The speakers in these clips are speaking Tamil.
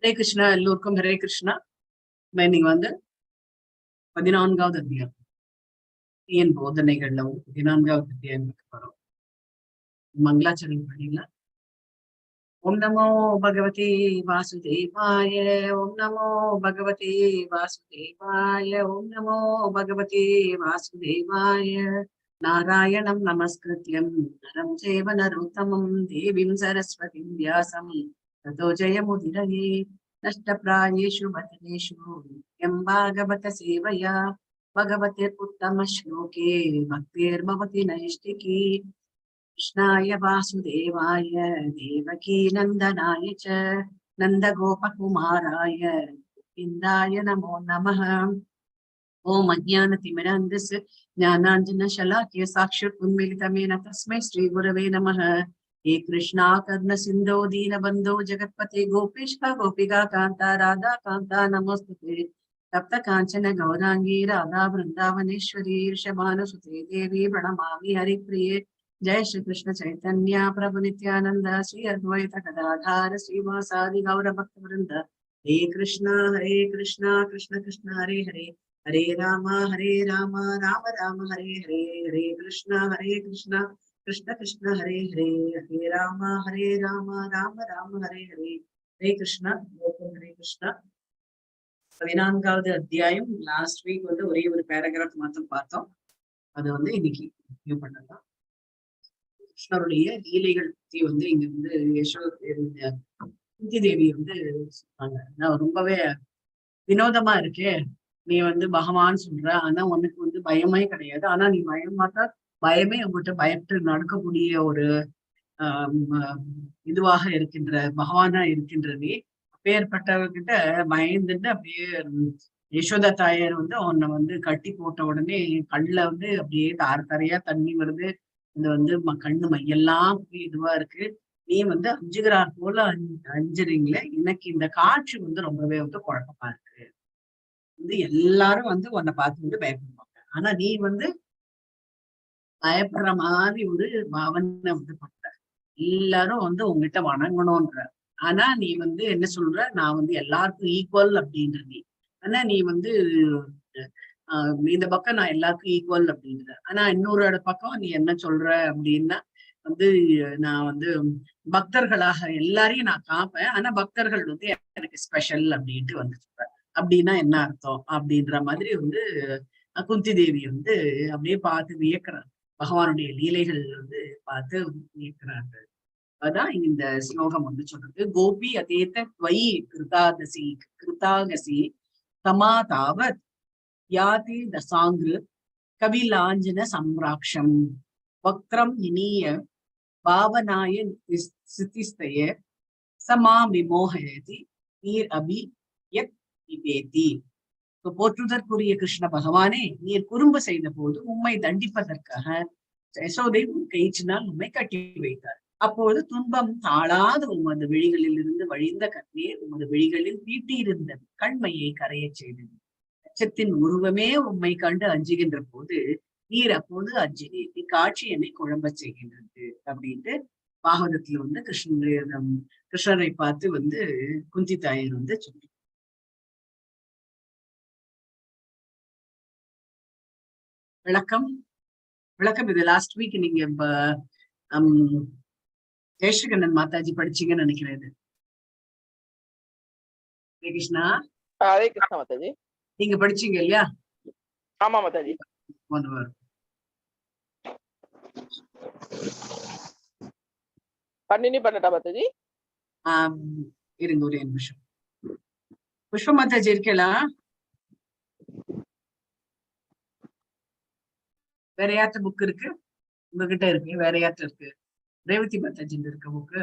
ஹரே கிருஷ்ணா, எல்லோருக்கும் ஹரே கிருஷ்ணா. இன்னைக்கு வந்து 14வது அத்தியாயம் என் போதனைகள்ல 14வது அத்தியாயம் வரோம். மங்களாச்சரணம் பண்ணிடலாம். ஓம் நமோ பகவதி வாசுதேவாய, ஓம் நமோ பகவதி வாசுதேவாய, ஓம் நமோ பகவதி வாசுதேவாய. நாராயணம் நமஸ்கிருத்யம் நரம் சேவ நரோத்தமம் தேவீம் சரஸ்வதிம் வியாசம் ததோ ஜெயமுதிரயே. நஷ்டப்ராயேஷு பத்ரேஷு நித்யம் பாகவத சேவயா பகவதேர்உத்தம ஸ்லோகே பக்திர்பவதி நைஷ்டிகி. கிருஷ்ணாய வாசுதேவாய தேவகி நந்தனாய ச நந்தகோபகுமாராய கோவிந்தாய நமோ நமः. ஓம் அஜ்ஞானதிமிராந்தஸ்ய ஞானாஞ்சனशलाकया साक्षात् तस्मै श्रीगुरवे नमः. हे कृष्णा कर्ण सिन्धो दीनबन्धो जगत्पते गोपेश गोपिका कान्ता राधा कान्ता नमोस्तुते. तप्त काञ्चन गौरांगी राधा वृंदावनेश्वरी ऋषभानुसुते देवी प्रणमामि हरिप्रिये. जय श्री कृष्ण चैतन्य प्रभु नित्यानंद श्री अद्वैत गदाधार श्रीवासादि गौर भक्त वृंद. हे कृष्ण कृष्ण कृष्ण हरे हरे, हरे राम राम राम हरे हरे. हरे कृष्ण कृष्ण कृष्ण हरे हरे, हरे राम राम राम हरे हरे. हरे कृष्ण हरे कृष्ण. 14வது அத்தியாயம். லாஸ்ட் வீக் வந்து ஒரே ஒரு பேராகிராஃப் மாத்திரம் பார்த்தோம். அது வந்து இன்னைக்கு ரிவ்யூ பண்ணலாம். கிருஷ்ணருடைய லீலைகள் பத்தி வந்து இங்க வந்து குந்தி தேவி வந்து சொன்னாங்க. நான் ரொம்பவே வினோதமா இருக்கே, நீ வந்து பகவான் சொல்ற, ஆனா உனக்கு வந்து பயமே கிடையாது. ஆனா நீ பயமாட்டா, பயமே உங்ககிட்ட பயப்பட்டு நடக்கக்கூடிய ஒரு இதுவாக இருக்கின்ற பகவானா இருக்கின்ற நீ. அப்பேற்பட்டவர்கிட்ட பயந்துட்டு அப்படியே யசோதா தாயார் வந்து உன்னை வந்து கட்டி போட்ட உடனே கண்ணுல வந்து அப்படியே தரையா தண்ணி வருது. இது வந்து கண்ணு மையெல்லாம் இதுவா இருக்கு. நீ வந்து அஞ்சுகிறார் போல அஞ்சுறீங்களே. எனக்கு இந்த காட்சி வந்து ரொம்பவே வந்து குழப்பமா இருக்கு. வந்து எல்லாரும் வந்து உன்னை பார்த்து வந்து பயப்படுவாங்க, ஆனா நீ வந்து பயப்படுற மாதிரி ஒரு பாவனை வந்து பண்ற. எல்லாரும் வந்து உங்ககிட்ட வணங்கணும்ன்ற, ஆனா நீ வந்து என்ன சொல்ற, நான் வந்து எல்லாருக்கும் ஈக்குவல் அப்படின்ற நீ. ஆனா நீ வந்து இந்த பக்கம் நான் எல்லாருக்கும் ஈக்குவல் அப்படின்ற, ஆனா இன்னொரு பக்கம் நீ என்ன சொல்ற அப்படின்னா வந்து நான் வந்து பக்தர்களாக எல்லாரையும் நான் காப்பேன், ஆனா பக்தர்கள் வந்து எனக்கு ஸ்பெஷல் அப்படின்ட்டு வந்து சொல்றேன். அப்படின்னா என்ன அர்த்தம் அப்படின்ற மாதிரி வந்து குந்தி தேவி வந்து அப்படியே பார்த்து வியக்கிறாங்க. பகவானுடைய லீலைகள் வந்து பார்த்து வியக்கிறாங்க. அதான் இந்த ஸ்லோகம் வந்து சொல்றது. கோபி அதேத துவயி கிருதாகசி தமா தாவத் யாதி தசாங்கிரு கவிலாஞ்சன சம்ராக்ஷம் வக்ரம் இனிய பாவனாய சிதிஸ்தய சமா விமோகயதி நீர் அபி யத் விபேதி. போற்றுதற்குரிய கிருஷ்ண பகவானே, நீர் குறும்பு செய்த போது உம்மை தண்டிப்பதற்காக யசோதை உன் கயிற்றினால் உம்மை கட்டி வைத்தார். அப்போது துன்பம் தாழாத உமது விழிகளில் இருந்து வழிந்த கண்ணீர் உமது விழிகளில் தீட்டியிருந்த கண்மையை கரையச் செய்தது. அச்சத்தின் உருவமே உம்மை கண்டு அஞ்சுகின்ற போது நீர் அப்போது அஞ்சினீர். இக்காட்சி என்னை குழம்ப செய்கின்றது அப்படின்ட்டு பாகவதத்துல வந்து கிருஷ்ணரை பார்த்து வந்து குந்தி தாயர் வந்து சொல்லி விளக்கம். இது லாஸ்ட் வீக் நீங்க ஜெயஸ்ரீகண்ணன் மாதாஜி படிச்சீங்கன்னு நினைக்கிறேன். ஹரே கிருஷ்ணா. ஹரே கிருஷ்ணா மாதாஜி. நீங்க படிச்சீங்க இல்லையா? ஆமா மாதாஜி. கண்டினியூ பண்ணட்டா மாதாஜி? இருங்க ஒரே நிமிஷம். புஷ்ப மாதாஜி இருக்கலா? வேற யார்ட்ட புக் இருக்கு? உங்ககிட்ட இருக்கு. வேற யார்ட்ட இருக்கு? ரேவதி மாதாஜி இருக்க புக்கு.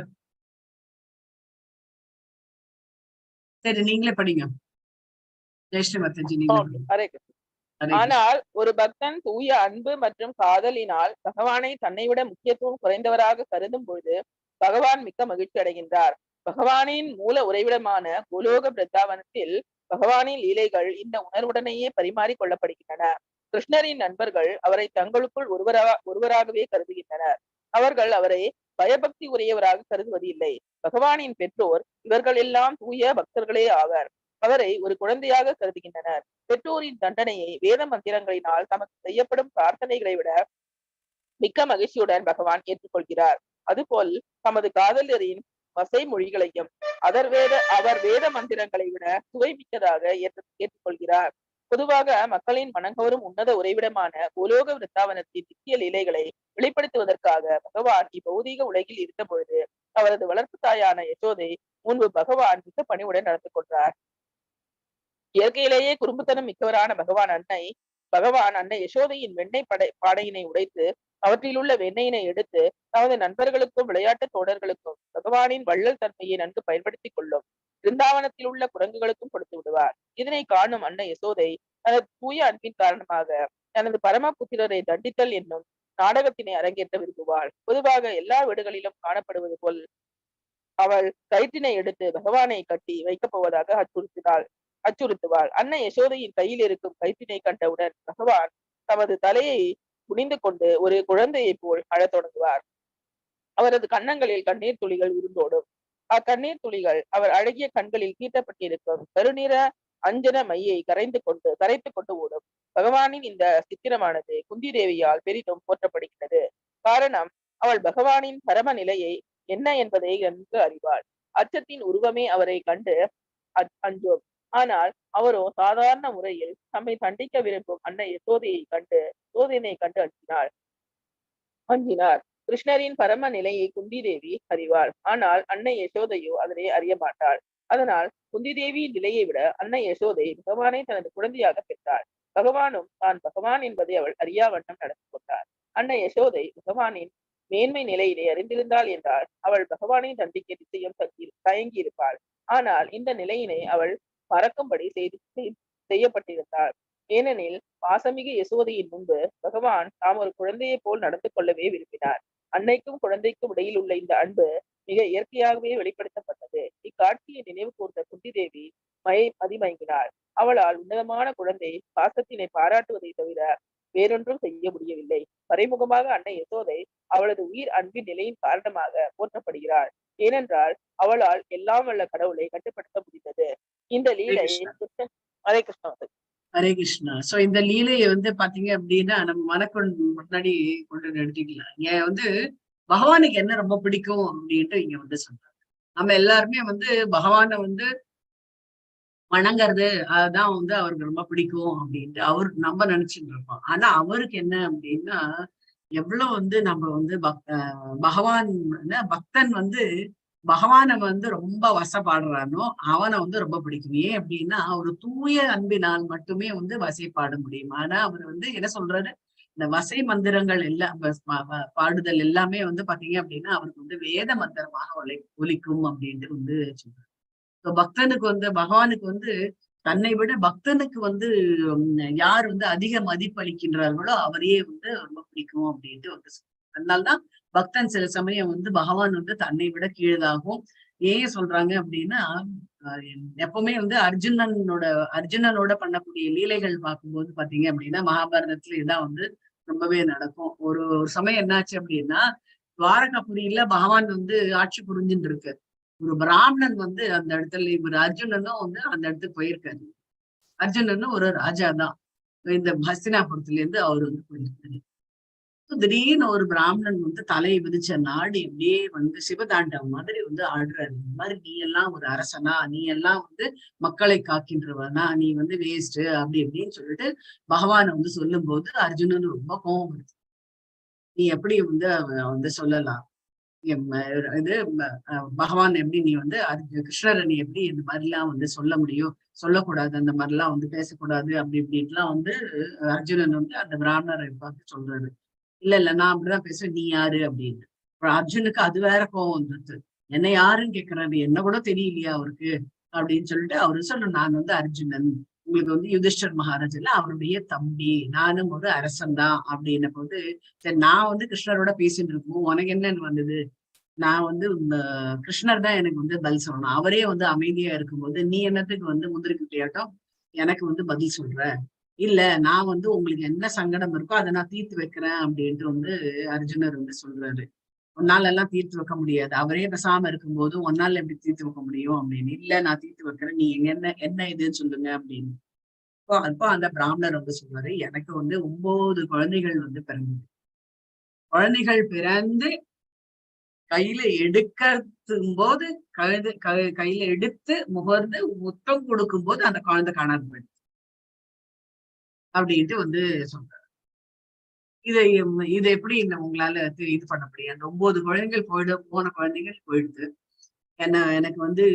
சரி, நீங்களே படிங்க. ஜெயஸ்ரீ மாதாஜி நீங்க. ஆனால் ஒரு பக்தன் தூய அன்பு மற்றும் காதலினால் பகவானை தன்னை விட முக்கியத்துவம் குறைந்தவராக கருதும் பொழுது பகவான் மிக்க மகிழ்ச்சி அடைகின்றார். பகவானின் மூல உறைவிடமான கோலோக பிருந்தாவனத்தில் பகவானின் லீலைகள் இந்த உணர்வுடனேயே பரிமாறிக் கொள்ளப்படுகின்றன. கிருஷ்ணரின் நண்பர்கள் அவரை தங்களுக்குள் ஒருவராகவே கருதுகின்றனர். அவர்கள் அவரை பயபக்தி உரியவராக கருதுவது இல்லை. பகவானின் பெற்றோர் இவர்கள் எல்லாம் தூய பக்தர்களே ஆவர். அவரை ஒரு குழந்தையாக கருதுகின்றனர். பெற்றோரின் தண்டனையை வேத மந்திரங்களினால் தமக்கு செய்யப்படும் பிரார்த்தனைகளை விட மிக்க மகிழ்ச்சியுடன் பகவான் ஏற்றுக்கொள்கிறார். அதுபோல் தமது காதலரின் வசை மொழிகளையும் அவர் வேத மந்திரங்களை விட சுவை மிக்கதாக ஏற்றுக்கொள்கிறார். பொதுவாக மக்களின் மனங்கவரும் உன்னத உறைவிடமான உலோக விருத்தாவனத்தின் நித்திய லீலைகளை வெளிப்படுத்துவதற்காக பகவான் இப்பௌதீக உலகில் இருந்த பொழுது அவரது வளர்ப்பு தாயான யசோதை முன்பு பகவான் மிக பணிவுடன் நடந்து கொண்டார். இயற்கையிலேயே குறும்புத்தனம் மிக்கவரான பகவான் அன்னை யசோதையின் வெண்ணெய் பாடையினை உடைத்து அவற்றிலுள்ள வெண்ணெயினை எடுத்து தமது நண்பர்களுக்கும் விளையாட்டு தோழர்களுக்கும் பகவானின் வள்ளல் தன்மையை நன்கு பயன்படுத்திக் கொள்ளும் பிருந்தாவனத்தில் உள்ள குரங்குகளுக்கும் கொடுத்து விடுவார். இதனை காணும் அன்னை யசோதை தனது தூய அன்பின் காரணமாக தனது பரமபுத்திரரை தண்டித்தல் என்னும் நாடகத்தினை அரங்கேற்ற விரும்புவாள். பொதுவாக எல்லா வீடுகளிலும் காணப்படுவது போல் அவள் கயிற்றினை எடுத்து பகவானை கட்டி வைக்கப் போவதாக அச்சுறுத்துவாள். அன்னை யசோதையின் கையில் இருக்கும் கயிற்றினை கண்டவுடன் பகவான் தமது தலையை குனிந்து கொண்டு ஒரு குழந்தையை போல் அழத் தொடங்குவார். அவரது கன்னங்களில் கண்ணீர் துளிகள் உருண்டோடும். அக்கண்ணீர் துளிகள் அவர் அழகிய கண்களில் தீட்டப்பட்டிருக்கும் கருநிற அஞ்சன மையை கரைத்து கொண்டு ஓடும். பகவானின் இந்த சித்திரமானது குந்தி தேவியால் பெரிதும் போற்றப்படுகிறது. காரணம், அவள் பகவானின் பரம நிலையை என்ன என்பதை நன்கு அறிவாள். அச்சத்தின் உருவமே அவரை கண்டு அஞ்சோம். ஆனால் அவரோ சாதாரண முறையில் தம்மை தண்டிக்க விரும்பும் அன்னை யசோதையை கண்டு அஞ்சினார். கிருஷ்ணரின் பரம நிலையை குந்தி தேவி அறிவாள். ஆனால் அன்னை யசோதையோ அதனை அறிய மாட்டாள். அதனால் குந்தி தேவியின் நிலையை விட அன்னை யசோதை பகவானை தனது குழந்தையாக பெற்றாள். பகவானும் தான் பகவான் என்பதை அவள் அறியா வண்ணம் நடந்து கொண்டார். அன்னை யசோதை பகவானின் மேன்மை நிலையினை அறிந்திருந்தாள் என்றால் அவள் பகவானை தண்டிக்க நிச்சயம் தயங்கி இருப்பாள். ஆனால் இந்த நிலையினை அவள் மறக்கும்படி செய்யப்பட்டிருந்தாள். ஏனெனில் பாசமிகு யசோதையின் முன்பு பகவான் தாம் ஒரு குழந்தையை போல் நடந்து கொள்ளவே விரும்பினார். அன்னைக்கும் குழந்தைக்கும் இடையில் உள்ள இந்த அன்பு மிக இயற்கையாகவே வெளிப்படுத்தப்பட்டது. இக்காட்சியை நினைவு கூர்ந்த குந்தி தேவி மதிமயங்கினாள். அவளால் உன்னதமான குழந்தை பாசத்தினை பாராட்டுவதை தவிர வேறொன்றும் செய்ய முடியவில்லை. மறைமுகமாக அன்னை யசோதை அவளது உயிர் அன்பின் நிலையின் காரணமாக போற்றப்படுகிறாள். ஏனென்றால் அவளால் எல்லாம் வல்ல கடவுளை கட்டுப்படுத்த முடிந்தது. இந்த லீலை ஹரே கிருஷ்ணா. ஹரே கிருஷ்ணா. சோ இந்த லீலையை பாத்தீங்க அப்படின்னா நம்ம மனக்கொண்டு முன்னாடி கொண்டு நிறுத்திக்கலாம். இங்க பகவானுக்கு என்ன ரொம்ப பிடிக்கும் அப்படின்ட்டு இங்க சொல்றாங்க. நம்ம எல்லாருமே பகவானை வணங்குறது அதுதான் அவருக்கு ரொம்ப பிடிக்கும் அப்படின்ட்டு நம்ம நினைச்சுட்டு இருப்போம். ஆனா அவருக்கு என்ன அப்படின்னா எவ்வளவு நம்ம பகவான் பக்தன் பகவானை ரொம்ப வசப்பாடுறானோ அவனை ரொம்ப பிடிக்கும். ஏன் அப்படின்னா ஒரு தூய அன்பினால் மட்டுமே வசைப்பாட முடியும். ஆனா அவர் என்ன சொல்றாரு, இந்த வசை மந்திரங்கள் எல்லாம் பாடுதல் எல்லாமே பாத்தீங்க அப்படின்னா அவருக்கு வேத மந்திரமாக ஒலிக்கும் அப்படின்ட்டு சொல்றாரு. பக்தனுக்கு பகவானுக்கு தன்னை விட பக்தனுக்கு யார் அதிக மதிப்பளிக்கின்றார்களோ அவரையே ரொம்ப பிடிக்கும் அப்படின்ட்டு சொல்றாரு. அதனால்தான் பக்தன் சில சமயம் பகவான் தன்னை விட கீழதாகும். ஏன் சொல்றாங்க அப்படின்னா எப்பவுமே அர்ஜுனனோட பண்ணக்கூடிய லீலைகள் பார்க்கும்போது பாத்தீங்க அப்படின்னா மகாபாரதத்துல இதான் ரொம்பவே நடக்கும். ஒரு சமயம் என்னாச்சு அப்படின்னா துவாரகாபுரியில பகவான் ஆட்சி புரிஞ்சுட்டு இருக்கு. ஒரு பிராமணன் அந்த இடத்துல இவர் அர்ஜுனனும் அந்த இடத்துக்கு போயிருக்காரு. அர்ஜுனனும் ஒரு ராஜாதான். இந்த ஹஸ்தினாபுரத்துல இருந்து அவர் போயிருக்காரு. திடீர்னு ஒரு பிராமணன் தலையை விதிச்ச நாடு இப்படியே சிவதாண்டம் மாதிரி ஆடுறாரு. இந்த மாதிரி நீ எல்லாம் ஒரு அரசனா, நீ எல்லாம் மக்களை காக்கின்றவனா, நீ வேஸ்ட் அப்படி அப்படின்னு சொல்லிட்டு பகவானை சொல்லும் போது அர்ஜுனன் ரொம்ப கோபம் வருது. நீ எப்படி சொல்லலாம், இது பகவான் எப்படி நீ கிருஷ்ணரை நீ எப்படி இந்த மாதிரி எல்லாம் சொல்ல முடியும், சொல்லக்கூடாது, அந்த மாதிரி எல்லாம் பேசக்கூடாது அப்படி இப்படின்ட்டுலாம் அர்ஜுனன் அந்த பிராமணரை பார்த்து சொல்றாரு. இல்ல நான் அப்படிதான் பேசுவேன், நீ யாரு அப்படின்னு. அர்ஜுனுக்கு அது வேற கோவம் வந்துருது. என்ன யாருன்னு கேக்குறாரு, என்ன கூட தெரியலையா அவருக்கு அப்படின்னு சொல்லிட்டு அவரு சொல்ல, நான் அர்ஜுனன், உங்களுக்கு யுதிஷ்டர் மகாராஜ் இல்ல அவருடைய தம்பி, நானும் ஒரு அரசன் தான் அப்படின்ன போது, சரி நான் கிருஷ்ணரோட பேசிட்டு இருக்கும் உனக்கு என்னன்னு வந்தது, நான் கிருஷ்ணர் தான் எனக்கு பதில் சொல்லணும், அவரே அமைதியா இருக்கும்போது நீ என்னத்துக்கு முந்திருக்கு கேட்டோம் எனக்கு பதில் சொல்ற, இல்ல நான் உங்களுக்கு என்ன சங்கடம் இருக்கோ அதை நான் தீர்த்து வைக்கிறேன் அப்படின்ட்டு அர்ஜுனர் சொல்றாரு. உன்னால எல்லாம் தீர்த்து வைக்க முடியாது, அவரே பேசாம இருக்கும்போது உன்னால எப்படி தீர்த்து வைக்க முடியும் அப்படின்னு. இல்ல நான் தீர்த்து வைக்கிறேன், நீ என்ன இதுன்னு சொல்லுங்க அப்படின்னு. அப்போ அந்த பிராமணர் வந்து சொல்றாரு, எனக்கு வந்து 9 குழந்தைகள் வந்து பிறந்தது. குழந்தைகள் பிறந்து கையில எடுக்கும் போது கையில எடுத்து முகர்ந்து முத்தம் கொடுக்கும் போது அந்த குழந்தை காணாது போயிடுச்சு அப்படின்ட்டு வந்து சொல்றாரு. இதை இதை எப்படி உங்களால இது பண்ண முடியும்? அந்த 9 குழந்தைகள் போன குழந்தைகள் போயிடுது. எனக்கு வந்து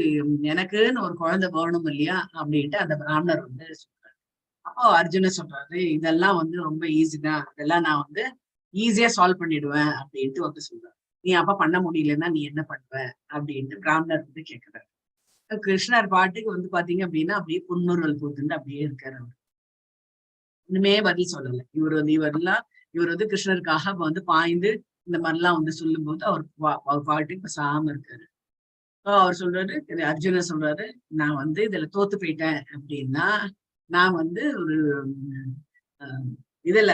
எனக்குன்னு ஒரு குழந்தை வேணும் இல்லையா அப்படின்ட்டு அந்த பிராமணர் வந்து சொல்றாரு. அப்போ அர்ஜுனன் சொல்றாரு, இதெல்லாம் வந்து ரொம்ப ஈஸி தான், அதெல்லாம் நான் வந்து ஈஸியா சால்வ் பண்ணிடுவேன் அப்படின்ட்டு வந்து சொல்றாரு. நீ அப்ப பண்ண முடியலன்னா நீ என்ன பண்ணுவ அப்படின்ட்டு பிராமணர் வந்து கேட்கிறாரு. கிருஷ்ணர் பாட்டுக்கு வந்து பாத்தீங்க அப்படின்னா அப்படியே புன்முறுவல் பூத்துட்டு அப்படியே இருக்காரு. அவர் ஒண்ணுமே பதில் சொல்லல. இவர் வந்து கிருஷ்ணருக்காக வந்து பாய்ந்து இந்த மாதிரிலாம் வந்து சொல்லும் போது அவர் பாட்டுக்கு பேசாம இருக்காரு. அவர் சொல்றாரு, அர்ஜுனர் சொல்றாரு, நான் வந்து இதுல தோத்து போயிட்டேன் அப்படின்னா நான் வந்து ஒரு இதுல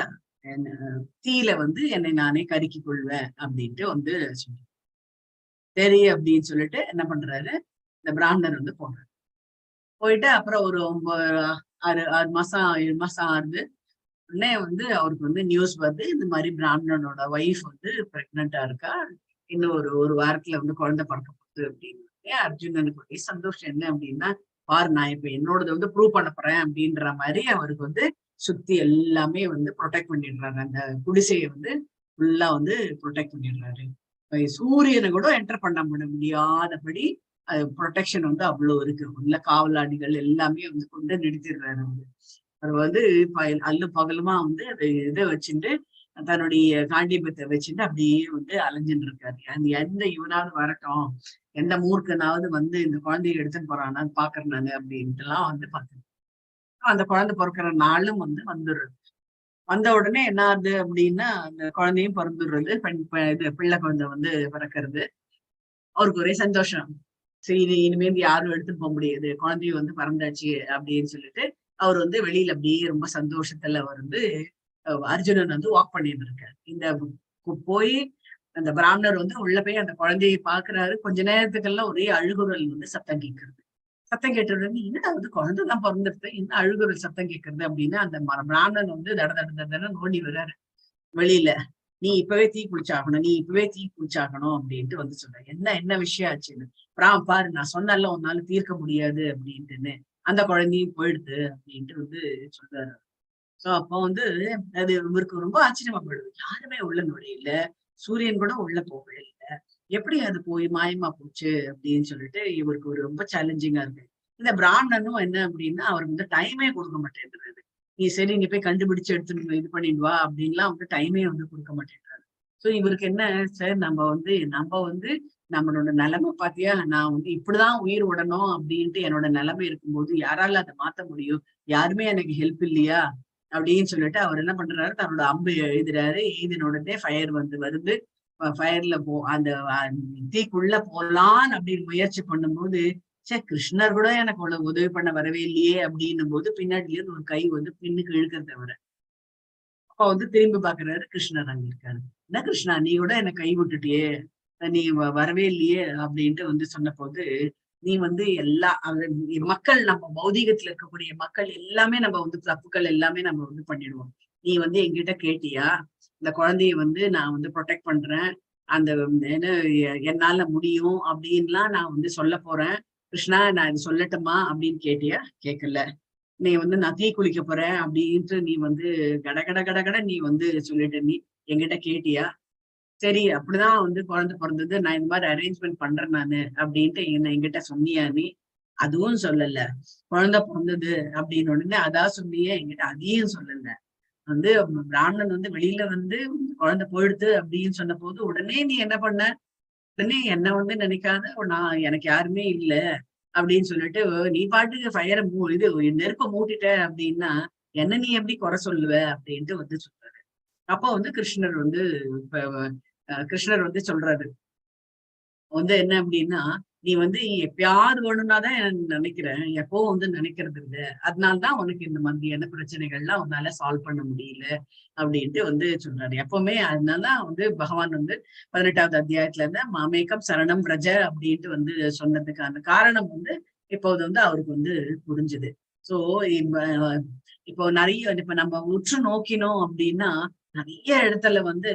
தீயில வந்து என்னை நானே கருக்கிக் கொள்வேன் அப்படின்ட்டு வந்து சொல்றேன். சரி அப்படின்னு சொல்லிட்டு என்ன பண்றாரு, இந்த பிராமணர் வந்து போறாரு. போயிட்டு அப்புறம் ஒரு 6 மாசம் 7 மாசம் ஆகுது. உடனே வந்து அவருக்கு வந்து நியூஸ் வருது, இந்த மாதிரி பிராமணனோட ஒய்ஃப் வந்து பிரெக்னெண்டா இருக்கா, இன்னும் ஒரு வாரத்துல வந்து குழந்தை பிறக்க போகுது அப்படின்னு. அர்ஜுனனுக்கு ஒரே சந்தோஷம். என்ன அப்படின்னா, பாரு நான் இப்ப என்னோடத வந்து ப்ரூவ் பண்ண போறேன் அப்படின்ற மாதிரி அவருக்கு வந்து சுத்தி எல்லாமே வந்து ப்ரொடெக்ட் பண்ணிடுறாரு. அந்த குடிசையை வந்து ஃபுல்லா வந்து ப்ரொடெக்ட் பண்ணிடுறாரு. சூரியனை கூட என்டர் பண்ண முடியாதபடி ப்ரொடெக்ஷன் வந்து அவ்வளவு இருக்கு. உள்ள காவலாளிகள் எல்லாமே வந்து கொண்டு நிறுத்திடுறாரு. அவர் வந்து அல்லும் பகலுமா வந்து அதை இதை வச்சுட்டு தன்னுடைய காண்டிபத்தை வச்சுட்டு அப்படியே வந்து அலைஞ்சுட்டு இருக்காரு. எந்த இவனாவது வரட்டும், எந்த மூர்க்கனாவது வந்து இந்த குழந்தைய எடுத்துன்னு போறானான்னு பாக்குறேன் நானு அப்படின்ட்டு எல்லாம் வந்து பாத்துருக்கேன். அந்த குழந்தை பிறக்கிற நாளும் வந்து வந்துடுறது. வந்த உடனே என்ன ஆகுது அப்படின்னா, அந்த குழந்தையும் பிறந்துடுறது. இது பிள்ளை குழந்தை வந்து பிறக்கிறது. அவருக்கு ஒரே சந்தோஷம். சரி இனிமேல் யாரும் எடுத்துட்டு போக முடியாது, குழந்தையும் வந்து பறந்தாச்சு அப்படின்னு சொல்லிட்டு அவர் வந்து வெளியில அப்படியே ரொம்ப சந்தோஷத்துல வந்து அர்ஜுனன் வந்து வாக் பண்ணிட்டு இருக்காரு. இந்த போய் அந்த பிராமணர் வந்து உள்ள போய் அந்த குழந்தையை பாக்குறாரு. கொஞ்ச நேரத்துக்கெல்லாம் ஒரே அழுகுரல் வந்து சத்தம் கேட்கறது. சத்தம் கேட்ட உடனே என்னடா வந்து குழந்தைதான் பிறந்துருது, என்ன அழுகுரல் சத்தம் கேட்கறது அப்படின்னு அந்த பிராமணன் வந்து தட ஓடி வர்றாரு வெளியில. நீ இப்பவே தீ குளிச்சாகணும், நீ இப்பவே தீ குளிச்சாகணும் அப்படின்ட்டு வந்து சொல்றேன். என்ன விஷயம் ஆச்சுன்னு. பாரு நான் சொன்னல உன்னால தீர்க்க முடியாது அப்படின்ட்டுன்னு, அந்த குழந்தையும் போயிடுது அப்படின்ட்டு வந்து சொல்றாரு. சோ அப்போ வந்து அது இவருக்கு ரொம்ப ஆச்சரியமா போயிடுது. யாருமே உள்ள நுழையில, சூரியன் கூட உள்ள போகவே இல்லை, எப்படி அது போய் மாயமா போச்சு அப்படின்னு சொல்லிட்டு இவருக்கு ஒரு ரொம்ப சேலஞ்சிங்கா இருக்கு. இந்த பிராமணனும் என்ன அப்படின்னா அவருக்கு வந்து டைமே கொடுக்க மாட்டேங்குது. நீ சரி நீ போய் கண்டுபிடிச்சு எடுத்துட்டு இது பண்ணிட்டு வா அப்படின்லாம் வந்து டைமே வந்து கொடுக்க மாட்டேங்கிறாரு. சோ இவருக்கு என்ன, சார் நம்ம வந்து நம்மளோட நிலைமை பாத்தியா, நான் வந்து இப்படிதான் உயிர் விடணும் அப்படின்ட்டு என்னோட நிலைமை இருக்கும்போது யாரால அதை மாத்த முடியும், யாருமே எனக்கு ஹெல்ப் இல்லையா அப்படின்னு சொல்லிட்டு அவர் என்ன பண்றாரு, தன்னோட அம்பு எழுதுறாரு. எழுதின உடனே ஃபயர் வந்து வருது. ஃபயர்ல அந்த தீக்குள்ள போலான்னு அப்படின்னு முயற்சி பண்ணும்போது, சே கிருஷ்ணர் கூட எனக்கு அவ்வளவு உதவி பண்ண வரவே இல்லையே அப்படின்னும் போது பின்னாடில இருந்து ஒரு கை வந்து பின்னுக்கு இழுக்கிறத வர. அப்ப வந்து திரும்பி பாக்குறாரு, கிருஷ்ணர் அங்க இருக்காரு. என்ன கிருஷ்ணா நீ கூட என்னை கை விட்டுட்டியே, நீ வரவே இல்லையே அப்படின்ட்டு வந்து சொன்ன போது, நீ வந்து மக்கள் நம்ம பௌதீகத்துல இருக்கக்கூடிய மக்கள் எல்லாமே நம்ம வந்து தப்புக்கள் எல்லாமே நம்ம வந்து பண்ணிடுவோம். நீ வந்து என்கிட்ட கேட்டியா, இந்த குழந்தைய வந்து நான் வந்து ப்ரொடெக்ட் பண்றேன், அந்த என்ன என்னால முடியும் அப்படின்லாம் நான் வந்து சொல்ல போறேன். கிருஷ்ணா நான் இது சொல்லட்டுமா அப்படின்னு கேட்டியா? கேட்கல. நீ வந்து நான் தீ குளிக்க போறேன் அப்படின்ட்டு நீ வந்து கட நீ வந்து சொல்லிட்ட. நீ என்கிட்ட கேட்டியா? சரி அப்படிதான் வந்து குழந்தை பிறந்தது, நான் இந்த மாதிரி அரேஞ்ச்மெண்ட் பண்றேன் நானு அப்படின்ட்டு என்கிட்ட சொன்னியா நீ? அதுவும் சொல்லல. குழந்தை பிறந்தது அப்படின்னு உடனே அதான் சொன்னியே, என்கிட்ட அதையும் சொல்லல. வந்து பிராமணன் வந்து வெளியில வந்து குழந்தை போயிடுது அப்படின்னு சொன்ன போது உடனே நீ என்ன பண்ண, உடனே என்ன வந்து நினைக்காத, எனக்கு யாருமே இல்ல அப்படின்னு சொல்லிட்டு நீ பாட்டுக்கு இது நெருப்ப மூட்டிட்ட அப்படின்னா என்ன நீ எப்படி குறை சொல்லுவ அப்படின்ட்டு வந்து சொல்றாரு. அப்போ வந்து கிருஷ்ணர் வந்து கிருஷ்ணர் வந்து சொல்றாரு வந்து என்ன அப்படின்னா, நீ வந்து எப்பயாவது வேணும்னா தான் நினைக்கிறேன், எப்பவும் வந்து நினைக்கிறது இல்ல. அதனாலதான் உனக்கு இந்த மாதிரியான பிரச்சனைகள்லாம் உன்னால சால்வ் பண்ண முடியல அப்படின்ட்டு வந்து சொல்றாரு. எப்பவுமே அதனாலதான் வந்து பகவான் வந்து 18வது அத்தியாயத்துல இருந்து மாமேகம் சரணம் பிரஜ அப்படின்ட்டு வந்து சொன்னதுக்கான காரணம் வந்து இப்போது வந்து அவருக்கு வந்து புரிஞ்சுது. சோ இப்போ நிறைய இப்ப நம்ம உற்று நோக்கினோம் அப்படின்னா நிறைய இடத்துல வந்து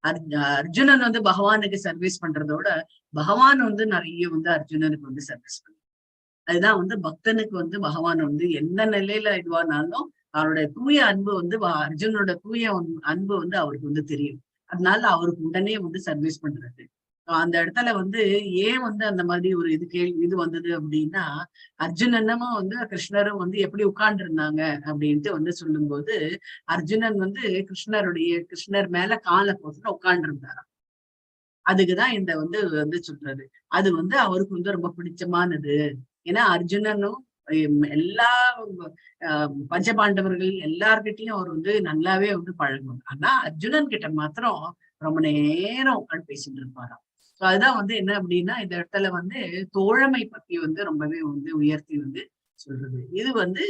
அர்ஜுனன் வந்து பகவானுக்கு சர்வீஸ் பண்றதோட பகவான் வந்து நிறைய வந்து அர்ஜுனனுக்கு வந்து சர்வீஸ் பண்றாரு. அதுதான் வந்து பக்தனுக்கு வந்து பகவான் வந்து எந்த நிலையில இதுவானாலும் அவருடைய தூய அன்பு வந்து அர்ஜுனோட தூய அன்பு வந்து அவருக்கு வந்து தெரியும். அதனால அவருக்கு உடனே வந்து சர்வீஸ் பண்றது. அந்த இடத்துல வந்து ஏன் வந்து அந்த மாதிரி ஒரு இது வந்தது அப்படின்னா, அர்ஜுனனும் வந்து கிருஷ்ணரும் வந்து எப்படி உட்கார்ந்து இருந்தாங்க அப்படின்ட்டு வந்து சொல்லும்போது, அர்ஜுனன் வந்து கிருஷ்ணர் மேல காலை போட்டு உட்கார்ந்து இருந்தாராம். அதுக்குதான் இந்த வந்து வந்து சொல்றது. அது வந்து அவருக்கு வந்து ரொம்ப பிடிச்சமானது. ஏன்னா அர்ஜுனனும் எல்லா பஞ்சபாண்டவர்கள் எல்லார்கிட்டையும் அவர் வந்து நல்லாவே வந்து பழகுவாங்க. ஆனா அர்ஜுனன் கிட்ட மாத்திரம் ரொம்ப நேரம் உட்காந்து பேசிட்டு இருப்பாராம். சோ அதுதான் வந்து என்ன அப்படின்னா இந்த இடத்துல வந்து தோழமை பத்தி வந்து ரொம்பவே வந்து உயர்த்தி வந்து சொல்றது. இது வந்து